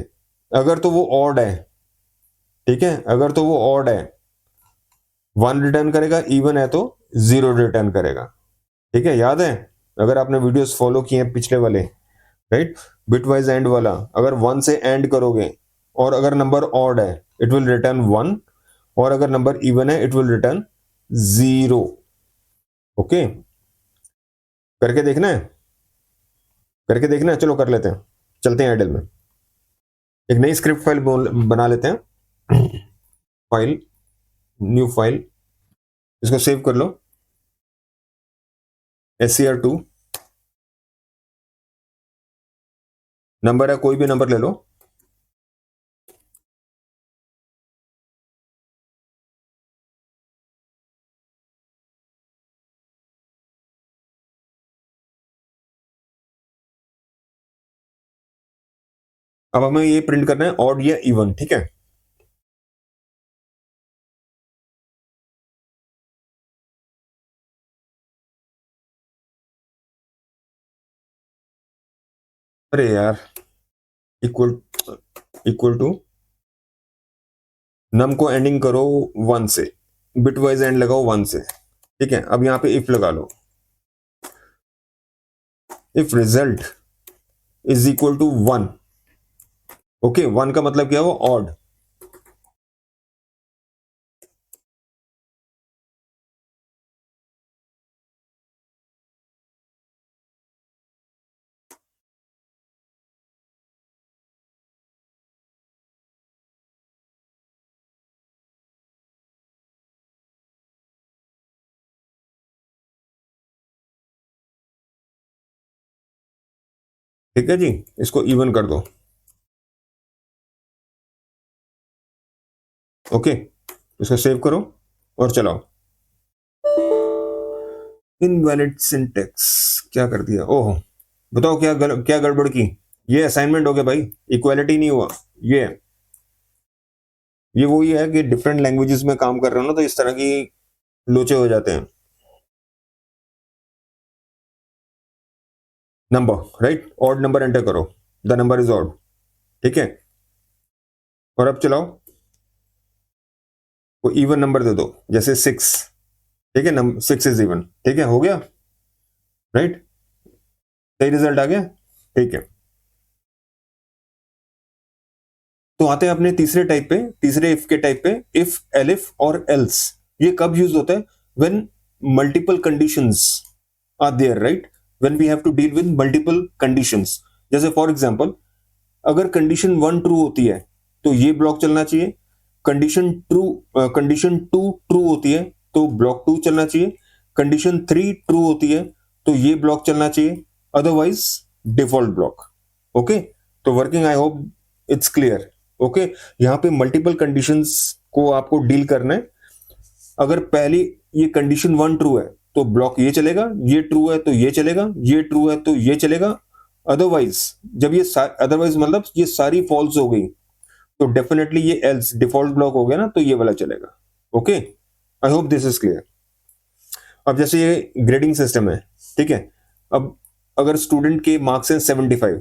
अगर तो वो ऑड है, ठीक है, अगर तो वो ऑड है 1 रिटर्न करेगा, इवन है तो 0 रिटर्न करेगा, ठीक है। याद है, अगर आपने वीडियोस फॉलो किए हैं पिछले वाले, राइट, बिटवाइज एंड वाला, अगर 1 से एंड करोगे और अगर नंबर ऑड है इट विल रिटर्न 1, और अगर नंबर इवन है इट विल रिटर्न 0। ओके, करके देखना है, करके देखना है, चलो कर लेते हैं, चलते हैं आइडल में। एक नई स्क्रिप्ट फाइल बना लेते हैं। फाइल, न्यू फाइल, इसको सेव कर लो, SCR2, नंबर है कोई भी नंबर ले लो। अब हमें ये प्रिंट करना है ऑड या इवन, ठीक है। अरे यार, इक्वल, इक्वल टू, नम को एंडिंग करो 1 से, बिटवाइज एंड लगाओ 1 से, ठीक है। अब यहाँ पे इफ लगा लो, if result is equal to 1। Okay, 1 का मतलब क्या हुआ, ऑड। ठीक है जी, इसको इवन कर दो। ओके, इसको सेव करो और चलाओ। इनवैलिड सिंटेक्स, क्या कर दिया, ओहो, बताओ क्या गड़बड़ की। ये असाइनमेंट हो गया भाई, इक्वालिटी नहीं हुआ। ये ये वही है कि डिफरेंट लैंग्वेजेस में काम कर रहे हो ना, तो इस तरह की लोचे हो जाते हैं। Number, right, odd number enter करो, द नंबर इज ऑड, ठीक है। और अब चलाओ, को इवन नंबर दे दो, जैसे 6, ठीक है, 6 इज इवन, ठीक है, हो गया, राइट, सही रिजल्ट आ गया, ठीक है। तो आते हैं अपने तीसरे टाइप पे, तीसरे इफ के टाइप पे, इफ, एलिफ और एल्स। ये कब यूज होता है, when multiple conditions are there, right, when we have to deal with multiple conditions. जैसे फॉर एग्जांपल, अगर कंडीशन 1 ट्रू होती है तो ये ब्लॉक चलना चाहिए, कंडीशन 2 ट्रू होती है तो ब्लॉक 2 चलना चाहिए, कंडीशन 3 ट्रू होती है तो ये ब्लॉक चलना चाहिए, अदरवाइज डिफॉल्ट ब्लॉक। ओके, तो working, I hope it's clear. Okay, यहाँ पे मल्टीपल कंडीशंस को आपको डील करना है। अगर पहली, ये कंडीशन 1 ट्रू है तो ब्लॉक ये चलेगा, ये ट्रू है तो ये चलेगा, ये ट्रू है तो ये चलेगा, अदरवाइज, जब ये अदरवाइज मतलब ये सारी फॉल्स हो गई तो डेफिनेटली ये एल्स डिफॉल्ट ब्लॉक हो गया ना, तो ये वाला चलेगा। Okay, I hope this is clear. अब जैसे ये ग्रेडिंग सिस्टम है, ठीक है। अब अगर स्टूडेंट के मार्क्स हैं 75,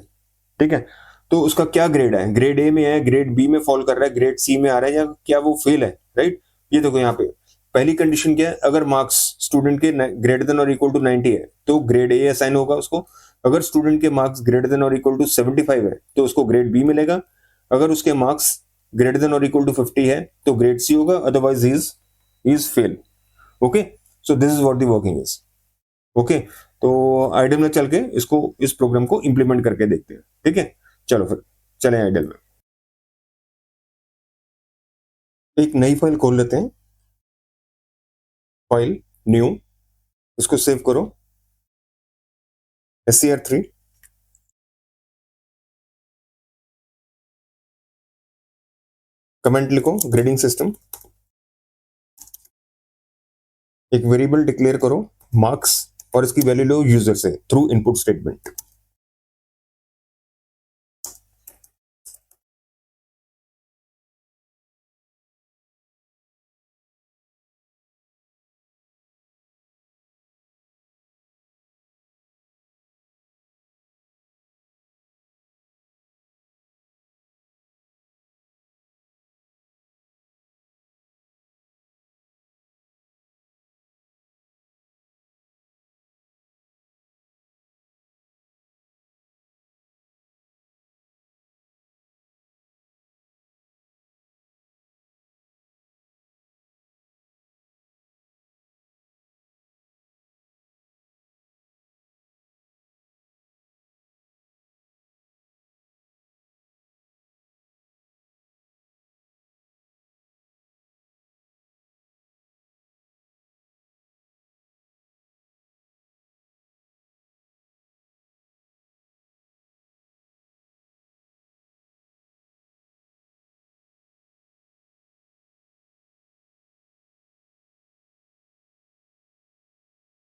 ठीक है, तो उसका क्या ग्रेड है, ग्रेड ए में है, ग्रेड बी में फॉल कर रहा है, ग्रेड सी में आ रहा है, या क्या वो फेल है, राइट। ये देखो यहाँ पे पहली कंडीशन क्या है, अगर मार्क्स स्टूडेंट के ग्रेटर देन और इक्वल टू 90 है तो ग्रेड ए असाइन होगा उसको। अगर स्टूडेंट के मार्क्स ग्रेटर देन और इक्वल टू 75 है तो उसको ग्रेड बी मिलेगा। अगर उसके मार्क्स ग्रेटर देन और इक्वल टू 50 है तो ग्रेड सी होगा, otherwise is fail. Okay, so this is what the working is. Okay, तो आइडियल में चल के इसको, इस प्रोग्राम को इंप्लीमेंट करके देखते हैं, ठीक है। चलो फिर चलें आइडियल में। एक नई फाइल खोल लेते हैं, फाइल, न्यू, इसको सेव करो, SCR3, कमेंट लिखो, ग्रेडिंग सिस्टम, एक वेरिएबल डिक्लेयर करो, मार्क्स, और इसकी वैल्यू लो यूजर से थ्रू इनपुट स्टेटमेंट।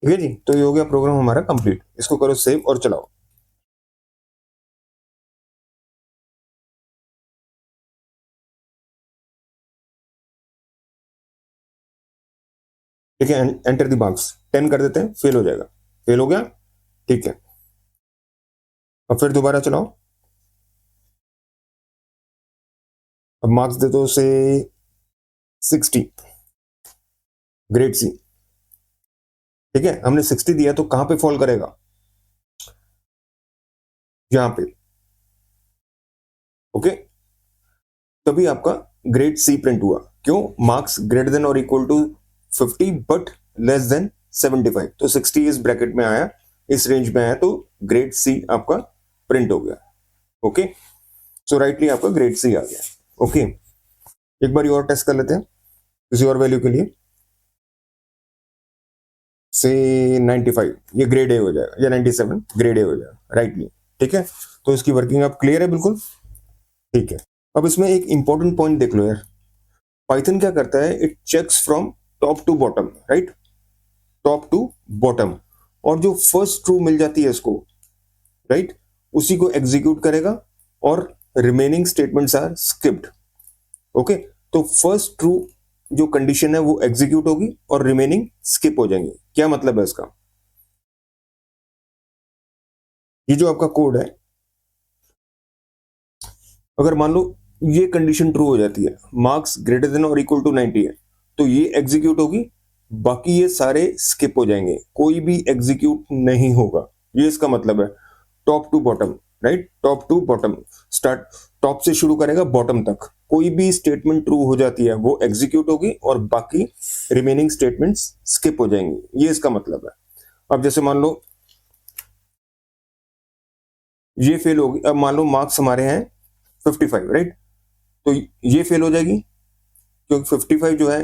ठीक है जी, तो ये हो गया प्रोग्राम हमारा कंप्लीट। इसको करो सेव और चलाओ। ठीक है, एंटर द मार्क्स 10 कर देते हैं, फेल हो जाएगा। फेल हो गया, ठीक है। अब फिर दोबारा चलाओ। अब मार्क्स दे दो से 60, ग्रेड सी। ठीक है, हमने 60 दिया तो कहां पे फॉल करेगा? यहां पे। ओके, तभी आपका ग्रेड सी प्रिंट हुआ। क्यों? मार्क्स ग्रेटर देन और equal to 50 but less than 75। तो 60 इस ब्रैकेट में आया, इस रेंज में आया, तो ग्रेड सी आपका प्रिंट हो गया। ओके, सो राइटली आपका ग्रेड सी आ गया। ओके, एक बार और टेस्ट कर लेते हैं किसी और वैल्यू के लिए। से 95, ये ग्रेड ए हो जाएगा, या 97 ग्रेड ए हो जाएगा राइटली। ठीक है, तो इसकी वर्किंग आप क्लियर है बिल्कुल? ठीक है, अब इसमें एक इंपॉर्टेंट पॉइंट देख लो यार। पाइथन क्या करता है? It checks from top to bottom, right? Top to bottom, और जो फर्स्ट ट्रू मिल जाती है इसको, राइट, उसी को एग्जीक्यूट करेगा, और remaining statements are skipped. Okay, तो फर्स्ट ट्रू जो कंडीशन है वो एग्जीक्यूट होगी और रिमेनिंग स्किप हो जाएंगे। क्या मतलब है इसका? ये जो आपका कोड है, अगर मान लो ये कंडीशन ट्रू हो जाती है, मार्क्स ग्रेटर देन और इक्वल टू 90 है, तो ये एग्जीक्यूट होगी, बाकी ये सारे स्किप हो जाएंगे, कोई भी एग्जीक्यूट नहीं होगा। ये इसका मतलब है, top to bottom, right? Top to bottom, start टॉप से शुरू करेगा बॉटम तक, कोई भी स्टेटमेंट ट्रू हो जाती है वो एग्जीक्यूट होगी, और बाकी रिमेनिंग स्टेटमेंट्स स्किप हो जाएंगी। ये इसका मतलब है। अब जैसे मान लो ये फेल होगी, अब मान लो मार्क्स हमारे हैं 55, राइट? तो ये फेल हो जाएगी, क्योंकि 55 जो है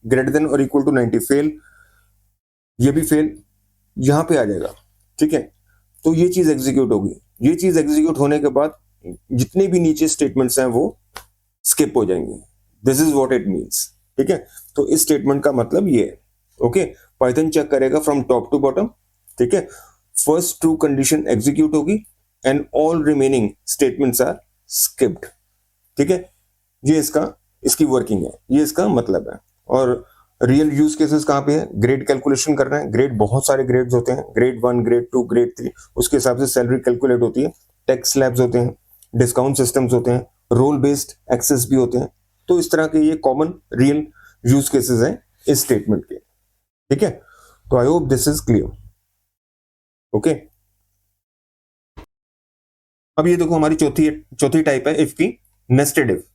ग्रेटर देन और इक्वल टू 90, फेल। ये भी फेल, यहां पे आ जाएगा। ठीक है, तो ये चीज एग्जीक्यूट होगी। ये चीज एग्जीक्यूट होने के बाद जितने भी नीचे स्टेटमेंट्स हैं वो स्किप हो जाएंगे। This is what it means. ठीक है, तो इस स्टेटमेंट का मतलब ये है। ओके, पाइथन चेक करेगा फ्रॉम टॉप टू बॉटम। ठीक है, फर्स्ट ट्रू कंडीशन एग्जीक्यूट होगी, and all remaining statements are skipped. ठीक है, ये इसका, इसकी वर्किंग है, ये इसका मतलब है। और रियल यूज केसेस कहाँ पे है? ग्रेड कैलकुलेशन करना है। ग्रेड, बहुत सारे ग्रेड्स होते हैं, ग्रेड 1, ग्रेड 2, ग्रेड 3, उसके हिसाब से सैलरी कैलकुलेट होती है। टैक्स स्लैब्स होते हैं, डिस्काउंट सिस्टम्स होते हैं, रोल बेस्ड एक्सेस भी होते हैं। तो इस तरह के ये कॉमन रियल यूज केसेस हैं इस स्टेटमेंट के। ठीक है, तो I hope this is clear. Okay, अब ये देखो हमारी चौथी चौथी टाइप है इफ की, नेस्टेड इफ।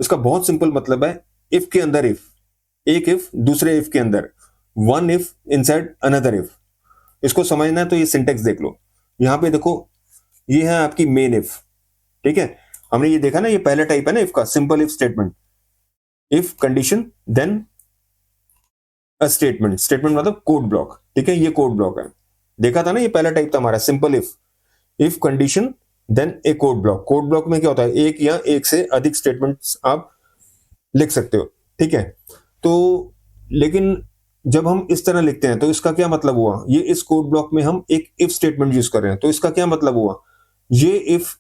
इसका बहुत सिंपल मतलब है, इफ के अंदर इफ, एक इफ दूसरे इफ के अंदर, one if inside another if. इसको समझना है तो ये सिंटेक्स देख लो। यहां पे देखो, ये है आपकी मेन इफ। ठीक है, हमने ये देखा ना, ये पहला टाइप है ना इफ का, simple if statement. If condition then a statement, statement मतलब कोड ब्लॉक। ठीक है, ये कोड ब्लॉक है। देखा था ना, ये पहला टाइप था हमारा simple if. If condition then a code block. Code block में क्या होता है? एक या एक से अधिक स्टेटमेंट्स आप लिख सकते हो। ठीक है, तो लेकिन जब हम इस तरह लिखते हैं तो इसका क्या मतलब हुआ? ये इस कोड ब्लॉक में हम एक इफ स्टेटमेंट यूज कर रहे हैं, तो इसका क्या मतलब हुआ? ये इफ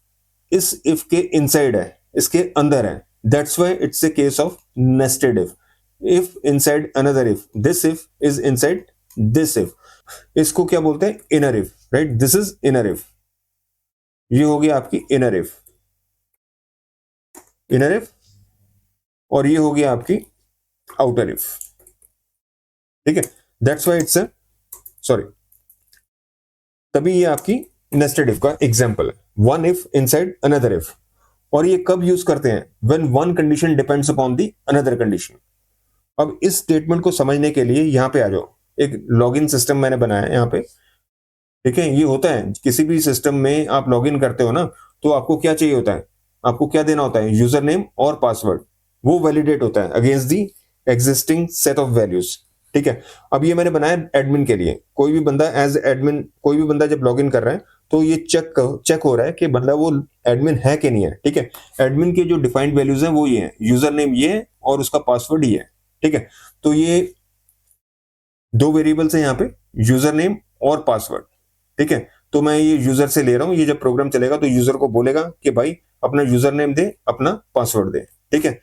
इस इफ के इनसाइड है, इसके अंदर है। That's why it's a case of nested if. If inside another if, this if is inside this if. इसको क्या बोलते हैं? Inner if, right? This is inner if. ये हो गया आपकी इनर इफ, इनर इफ। और ये हो गया आपकी आउटर इफ। ठीक है, दैट्स व्हाई इट्स, सॉरी, तभी ये आपकी नेस्टेड इफ का एग्जांपल है। One if inside another if. और ये कब यूज करते हैं? When one condition depends upon the another condition. अब इस स्टेटमेंट को समझने के लिए यहां पे आ जाओ। एक लॉगिन सिस्टम मैंने बनाया है यहाँ पे। ठीक है, ये होता है किसी भी सिस्टम में आप लॉगिन करते हो ना, तो आपको क्या चाहिए होता है? आपको क्या देना होता है? यूजर नेम और पासवर्ड। वो वैलिडेट होता है against the existing set of values. ठीक है, अब ये मैंने बनाया एडमिन के लिए। कोई भी बंदा एज एडमिन, कोई भी बंदा जब लॉगिन कर रहा है तो ये चेक हो रहा है कि बंदा वो एडमिन है कि नहीं है। ठीक है, एडमिन के जो डिफाइंड वैल्यूज हैं वो ये हैं, यूजर नेम ये है और उसका पासवर्ड ये है। ठीक है, तो ये दो वेरिएबल्स हैं यहाँ पे, यूजर नेम और पासवर्ड, ठीक है। तो मैं ये यूजर से ले रहा हूं, ये जब प्रोग्राम चलेगा तो यूजर को बोलेगा कि भाई अपना यूजर नेम दे, अपना पासवर्ड दे, ठीक है।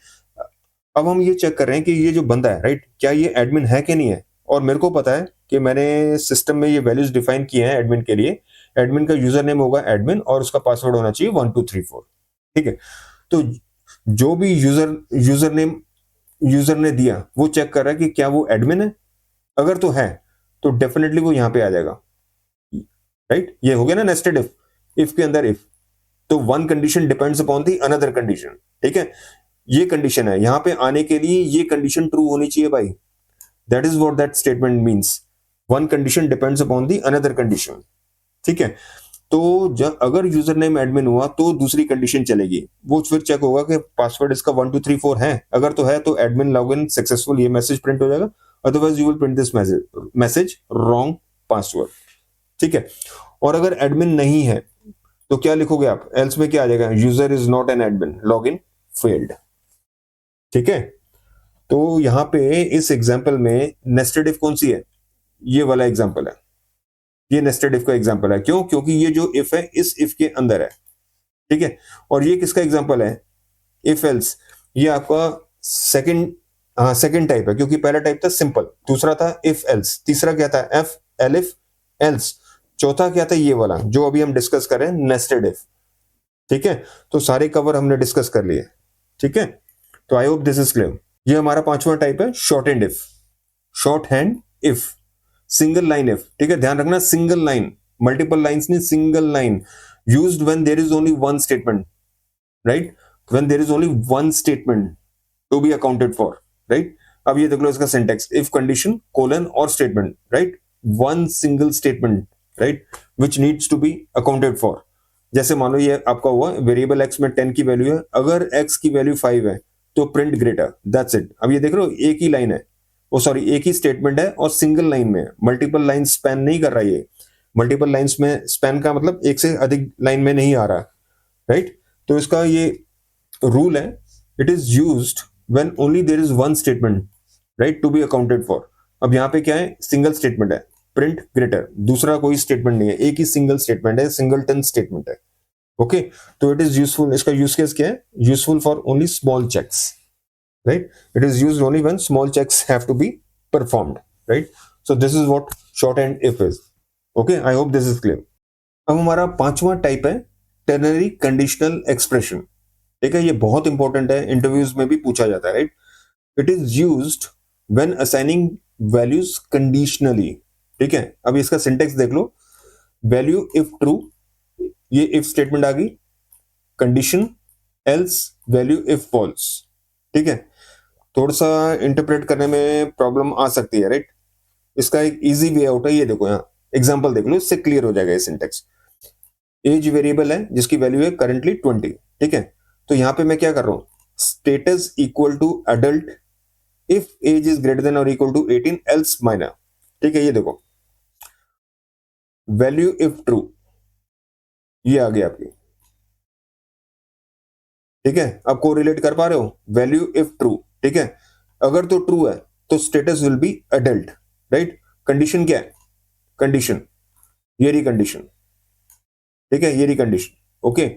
अब हम ये चेक कर रहे हैं कि ये जो बंदा है, राइट, क्या ये एडमिन है कि नहीं है। और मेरे को पता है कि मैंने सिस्टम में ये वैल्यूज डिफाइन किए हैं एडमिन के लिए। एडमिन का यूजर नेम होगा एडमिन और उसका पासवर्ड होना चाहिए 1234, ठीक है। तो जो भी यूजर नेम यूजर ने दिया वो चेक कर रहा है कि क्या वो एडमिन है। अगर तो है तो डेफिनेटली वो यहां पे आ जाएगा, राइट। ये हो गया ना नेस्टेड इफ के अंदर इफ। तो one condition depends upon the another condition, ठीक है। ये कंडीशन है, यहां पे आने के लिए ये कंडीशन ट्रू होनी चाहिए भाई। That is what that statement means, one condition depends upon the another condition, ठीक है। तो जब अगर यूजर नेम एडमिन हुआ तो दूसरी कंडीशन चलेगी, वो फिर चेक होगा कि पासवर्ड इसका 1234 है। अगर तो है तो एडमिन लॉगिन सक्सेसफुल, ये मैसेज प्रिंट हो जाएगा। Otherwise you will print this message wrong password, ठीक है। और अगर एडमिन नहीं है तो क्या लिखोगे आप, एल्स में क्या आ जाएगा, user is not an admin, login failed, ठीक है। तो यहां पे इस एग्जांपल में नेस्टेड इफ कौन सी है, ये वाला एग्जांपल है। ये नेस्टेड इफ का एग्जांपल है, क्यों, क्योंकि ये जो इफ है इस इफ के अंदर है, ठीक है। और ये किसका एग्जांपल है, इफ एल्स। ये आपका सेकंड, हाँ सेकंड टाइप है, क्योंकि पहला टाइप था सिंपल, दूसरा था इफ एल्स, तीसरा क्या था एफ एलिफ एल्स, चौथा क्या था ये वाला जो अभी हम डिस्कस कर रहे हैं नेस्टेड इफ, ठीक है। तो सारे कवर हमने डिस्कस कर लिए, ठीक है। तो I hope this is clear. ये हमारा पांचवा टाइप है short hand if. Short hand if, single line if, ठीक है। ध्यान रखना सिंगल लाइन, मल्टीपल लाइंस नहीं, single line, used when there is only one statement, right, when there is only one statement to be accounted for, right. अब ये देख लो इसका सिंटेक्स, इफ कंडीशन कोलन और statement, right, one single statement, right, which needs to be accounted for. जैसे मानो ये आपका हुआ वेरिएबल एक्स में 10 की वैल्यू है, अगर एक्स की वैल्यू 5 है तो प्रिंट ग्रेटर, दैट्स इट। अब ये देख रहे हो एक ही लाइन है, वो सॉरी एक ही स्टेटमेंट है और सिंगल लाइन में, मल्टीपल लाइन स्पैन नहीं कर रहा ये। मल्टीपल लाइंस में स्पैन का मतलब एक से अधिक लाइन में नहीं आ रहा, राइट। तो इसका ये रूल है, it is used when only there is one statement, right, to be accounted for. अब यहाँ पे क्या है, सिंगल स्टेटमेंट है, प्रिंट ग्रेटर, दूसरा कोई स्टेटमेंट नहीं है, एक ही सिंगल स्टेटमेंट है, सिंगलटन स्टेटमेंट है, ओके। तो इट इज यूजफुल, इसका यूज केस क्या है, useful for only small checks, right, it is used only when small checks have to be performed, right. So this is what shorthand if is, okay, I hope this is clear. अब हमारा पांचवा टाइप है टेर्नरी कंडीशनल एक्सप्रेशन, ठीक है। ये बहुत इंपॉर्टेंट है, इंटरव्यूज में भी पूछा जाता है, right. It is used when assigning values conditionally, ठीक है। अब इसका सिंटेक्स देख लो, वैल्यू इफ ट्रू, ये इफ स्टेटमेंट आ गई, condition else value if false, ठीक है। थोड़ा सा इंटरप्रेट करने में प्रॉब्लम आ सकती है, राइट। इसका एक इजी वे आउट है, ये देखो यहाँ एग्जांपल देख लो, इससे क्लियर हो जाएगा ये सिंटेक्स। एज वेरिएबल है जिसकी वैल्यू है करंटली 20, ठीक है। तो यहाँ पे मैं क्या कर रहा हूँ, status equal to adult if age is greater than और इक्वल टू 18 एल्स माइनर, ठीक है। ये देखो वैल्यू इफ ट्रू, ये आ गया आपकी, ठीक है। अब कोरिलेट कर पा रहे हो, वैल्यू इफ ट्रू, ठीक है। अगर तो ट्रू है तो status will B adult, right. Condition क्या है, कंडीशन ये रही कंडीशन, ठीक है, ये रही कंडीशन, ओके।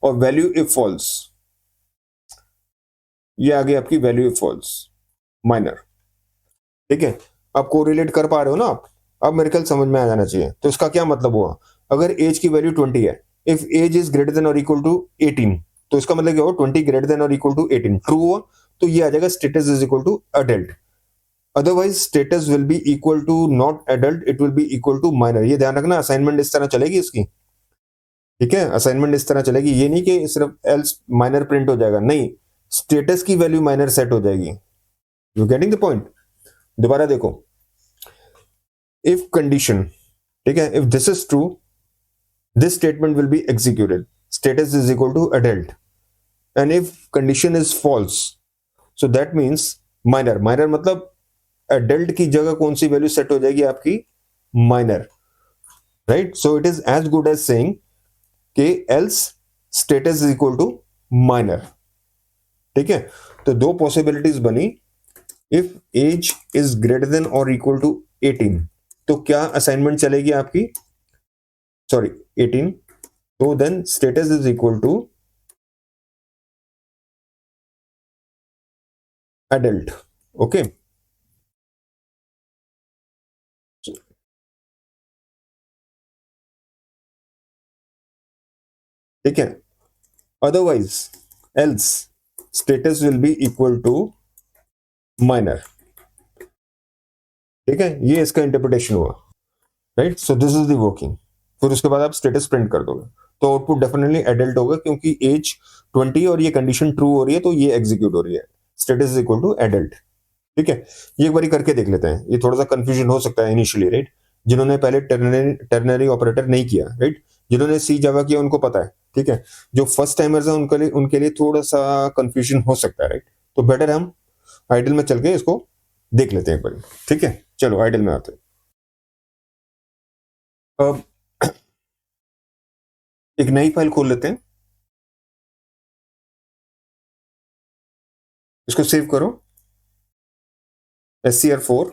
और वैल्यू इफ फॉल्स, ये आ गई आपकी वैल्यू इफ फॉल्स माइनर, ठीक है। अब कोरिलेट कर पा रहे हो ना आप, अब मेरे ख्याल समझ में आ जाना चाहिए। तो इसका क्या मतलब हुआ, अगर एज की वैल्यू 20 है, if age is greater than और इक्वल टू 18, तो इसका मतलब क्या हुआ, 20 ग्रेटर देन और इक्वल टू 18 ट्रू हुआ, तो ये आ जाएगा status is equal to adult. Otherwise status will be equal to not adult, it will be equal to minor. ये ध्यान रखना, असाइनमेंट इस तरह चलेगी इसकी, ठीक है। असाइनमेंट इस तरह चलेगी, ये नहीं कि सिर्फ एल्स माइनर प्रिंट हो जाएगा, नहीं, स्टेटस की वैल्यू माइनर सेट हो जाएगी। You getting the point. दोबारा देखो, इफ कंडीशन, ठीक है, if this is true this statement will be executed, status is equal to adult. And if condition is false, so that means minor, minor मतलब एडल्ट की जगह कौन सी वैल्यू सेट हो जाएगी आपकी, minor, right. So it is as good as saying कि else status is equal to minor, ठीक है। तो दो पॉसिबिलिटीज बनी, if age is greater than और इक्वल टू 18, तो क्या असाइनमेंट चलेगी आपकी, सॉरी 18, तो then status is equal to adult. Okay, ठीक है, otherwise else status will be equal to minor. ठीक है, ये इसका इंटरप्रिटेशन हुआ, right. So this is the working. फिर उसके बाद आप स्टेटस प्रिंट कर दोगे तो आउटपुट डेफिनेटली एडल्ट होगा, क्योंकि एज 20 और ये कंडीशन ट्रू हो रही है तो ये एग्जीक्यूट हो रही है, status is equal to adult. ठीक है, ये एक बार करके देख लेते हैं, ये थोड़ा सा कंफ्यूजन हो सकता है इनिशियली, राइट। जिन्होंने पहले टर्नरी ऑपरेटर नहीं किया, राइट, जिन्होंने सी जावा किया उनको पता है। ठीक है, जो फर्स्ट टाइमर्स है उनके लिए थोड़ा सा कंफ्यूजन हो सकता है, राइट। तो बेटर हम आइडल में चल के इसको देख लेते हैं एक बार। ठीक है, चलो आइडल में आते हैं। अब एक नई फाइल खोल लेते हैं, इसको सेव करो, SCR4।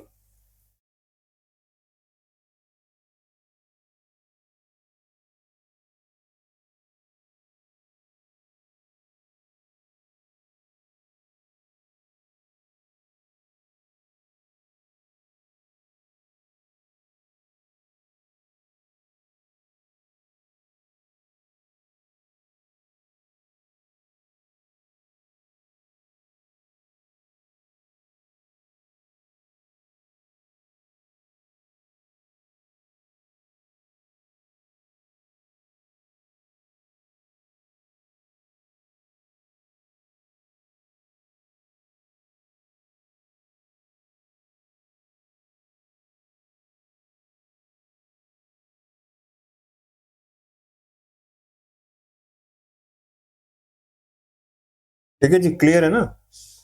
ठीक है जी, क्लियर है ना।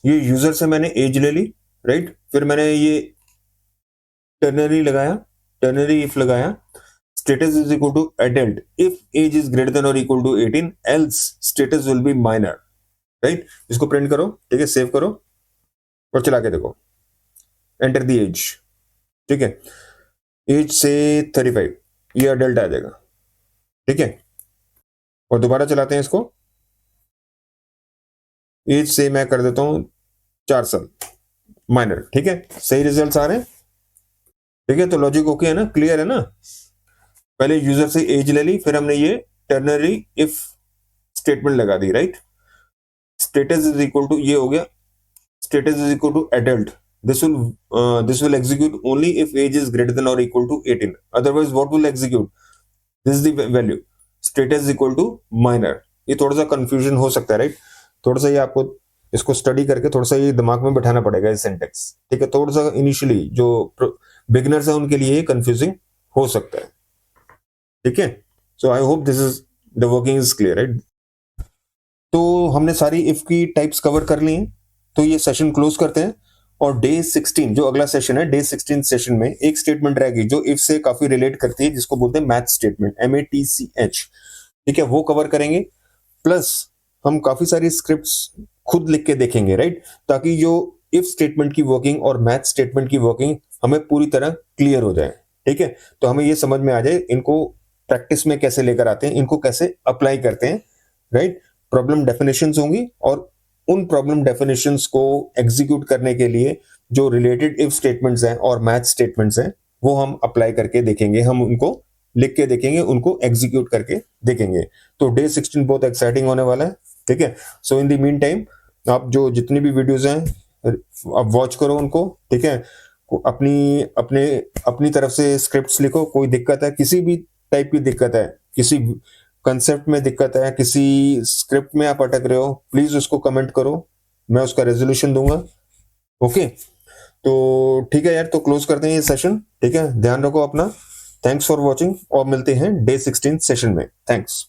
ये यूजर से मैंने एज ले ली, राइट, फिर मैंने ये टर्नरी लगाया, टर्नरी इफ लगाया, status is equal to adult if age is greater than और equal to 18, else status will be minor, right. इसको प्रिंट करो, ठीक है, सेव करो और चला के देखो, एंटर द एज। ठीक है, एज से 35, ये अडल्ट आ जाएगा। ठीक है, और दोबारा चलाते हैं इसको, एज से मैं कर देता हूं 4 साल, माइनर। ठीक है, सही रिजल्ट आ रहे हैं। ठीक है, तो लॉजिक ओके है ना, क्लियर है ना। पहले यूजर से एज ले ली, फिर हमने ये टर्नरी इफ स्टेटमेंट लगा दी, right. Status is equal to, ये हो गया, status is equal to adult, this will execute only if age is greater than or equal to 18, otherwise what will execute, this is the value, status is equal to minor। ये थोड़ा सा कंफ्यूजन हो सकता है, राइट। थोड़ा सा ये आपको इसको स्टडी करके थोड़ा सा ये दिमाग में बैठाना पड़ेगा, ये सिंटेक्स। ठीक है, थोड़ा सा इनिशियली जो बिगिनर्स है उनके लिए कंफ्यूजिंग हो सकता है। ठीक है, so I hope this is the working is clear, right. तो हमने सारी इफ की टाइप्स कवर कर ली हैं, तो ये सेशन क्लोज करते हैं। और डे 16 जो अगला सेशन है, डे 16 सेशन में एक स्टेटमेंट रहेगी जो इफ से काफी रिलेट करती है, जिसको बोलते हैं मैथ स्टेटमेंट, MATCH। ठीक है, वो कवर करेंगे। प्लस हम काफी सारी स्क्रिप्ट्स खुद लिख के देखेंगे, राइट, ताकि जो इफ स्टेटमेंट की वर्किंग और मैथ स्टेटमेंट की वर्किंग हमें पूरी तरह क्लियर हो जाए। ठीक है, तो हमें ये समझ में आ जाए इनको प्रैक्टिस में कैसे लेकर आते हैं, इनको कैसे अप्लाई करते हैं, राइट। प्रॉब्लम डेफिनेशंस होंगी और उन प्रॉब्लम डेफिनेशंस को एग्जीक्यूट करने के लिए जो रिलेटेड इफ स्टेटमेंट्स हैं और मैथ स्टेटमेंट्स हैं वो हम अप्लाई करके देखेंगे, हम उनको लिख के देखेंगे, उनको एग्जीक्यूट करके देखेंगे। तो डे 16 बहुत एक्साइटिंग होने वाला है। ठीक है, सो इन द मीन टाइम आप जो जितनी भी वीडियोस हैं आप वॉच करो उनको। ठीक है, अपनी अपने अपनी तरफ से स्क्रिप्ट्स लिखो, कोई दिक्कत है, किसी भी टाइप की दिक्कत है, किसी कंसेप्ट में दिक्कत है, किसी स्क्रिप्ट में आप अटक रहे हो, प्लीज उसको कमेंट करो, मैं उसका रेजोल्यूशन दूंगा। ओके, तो ठीक है यार, तो क्लोज करते हैं ये सेशन। ठीक है, ध्यान रखो अपना। थैंक्स फॉर वॉचिंग और मिलते हैं डे 16 सेशन में। थैंक्स।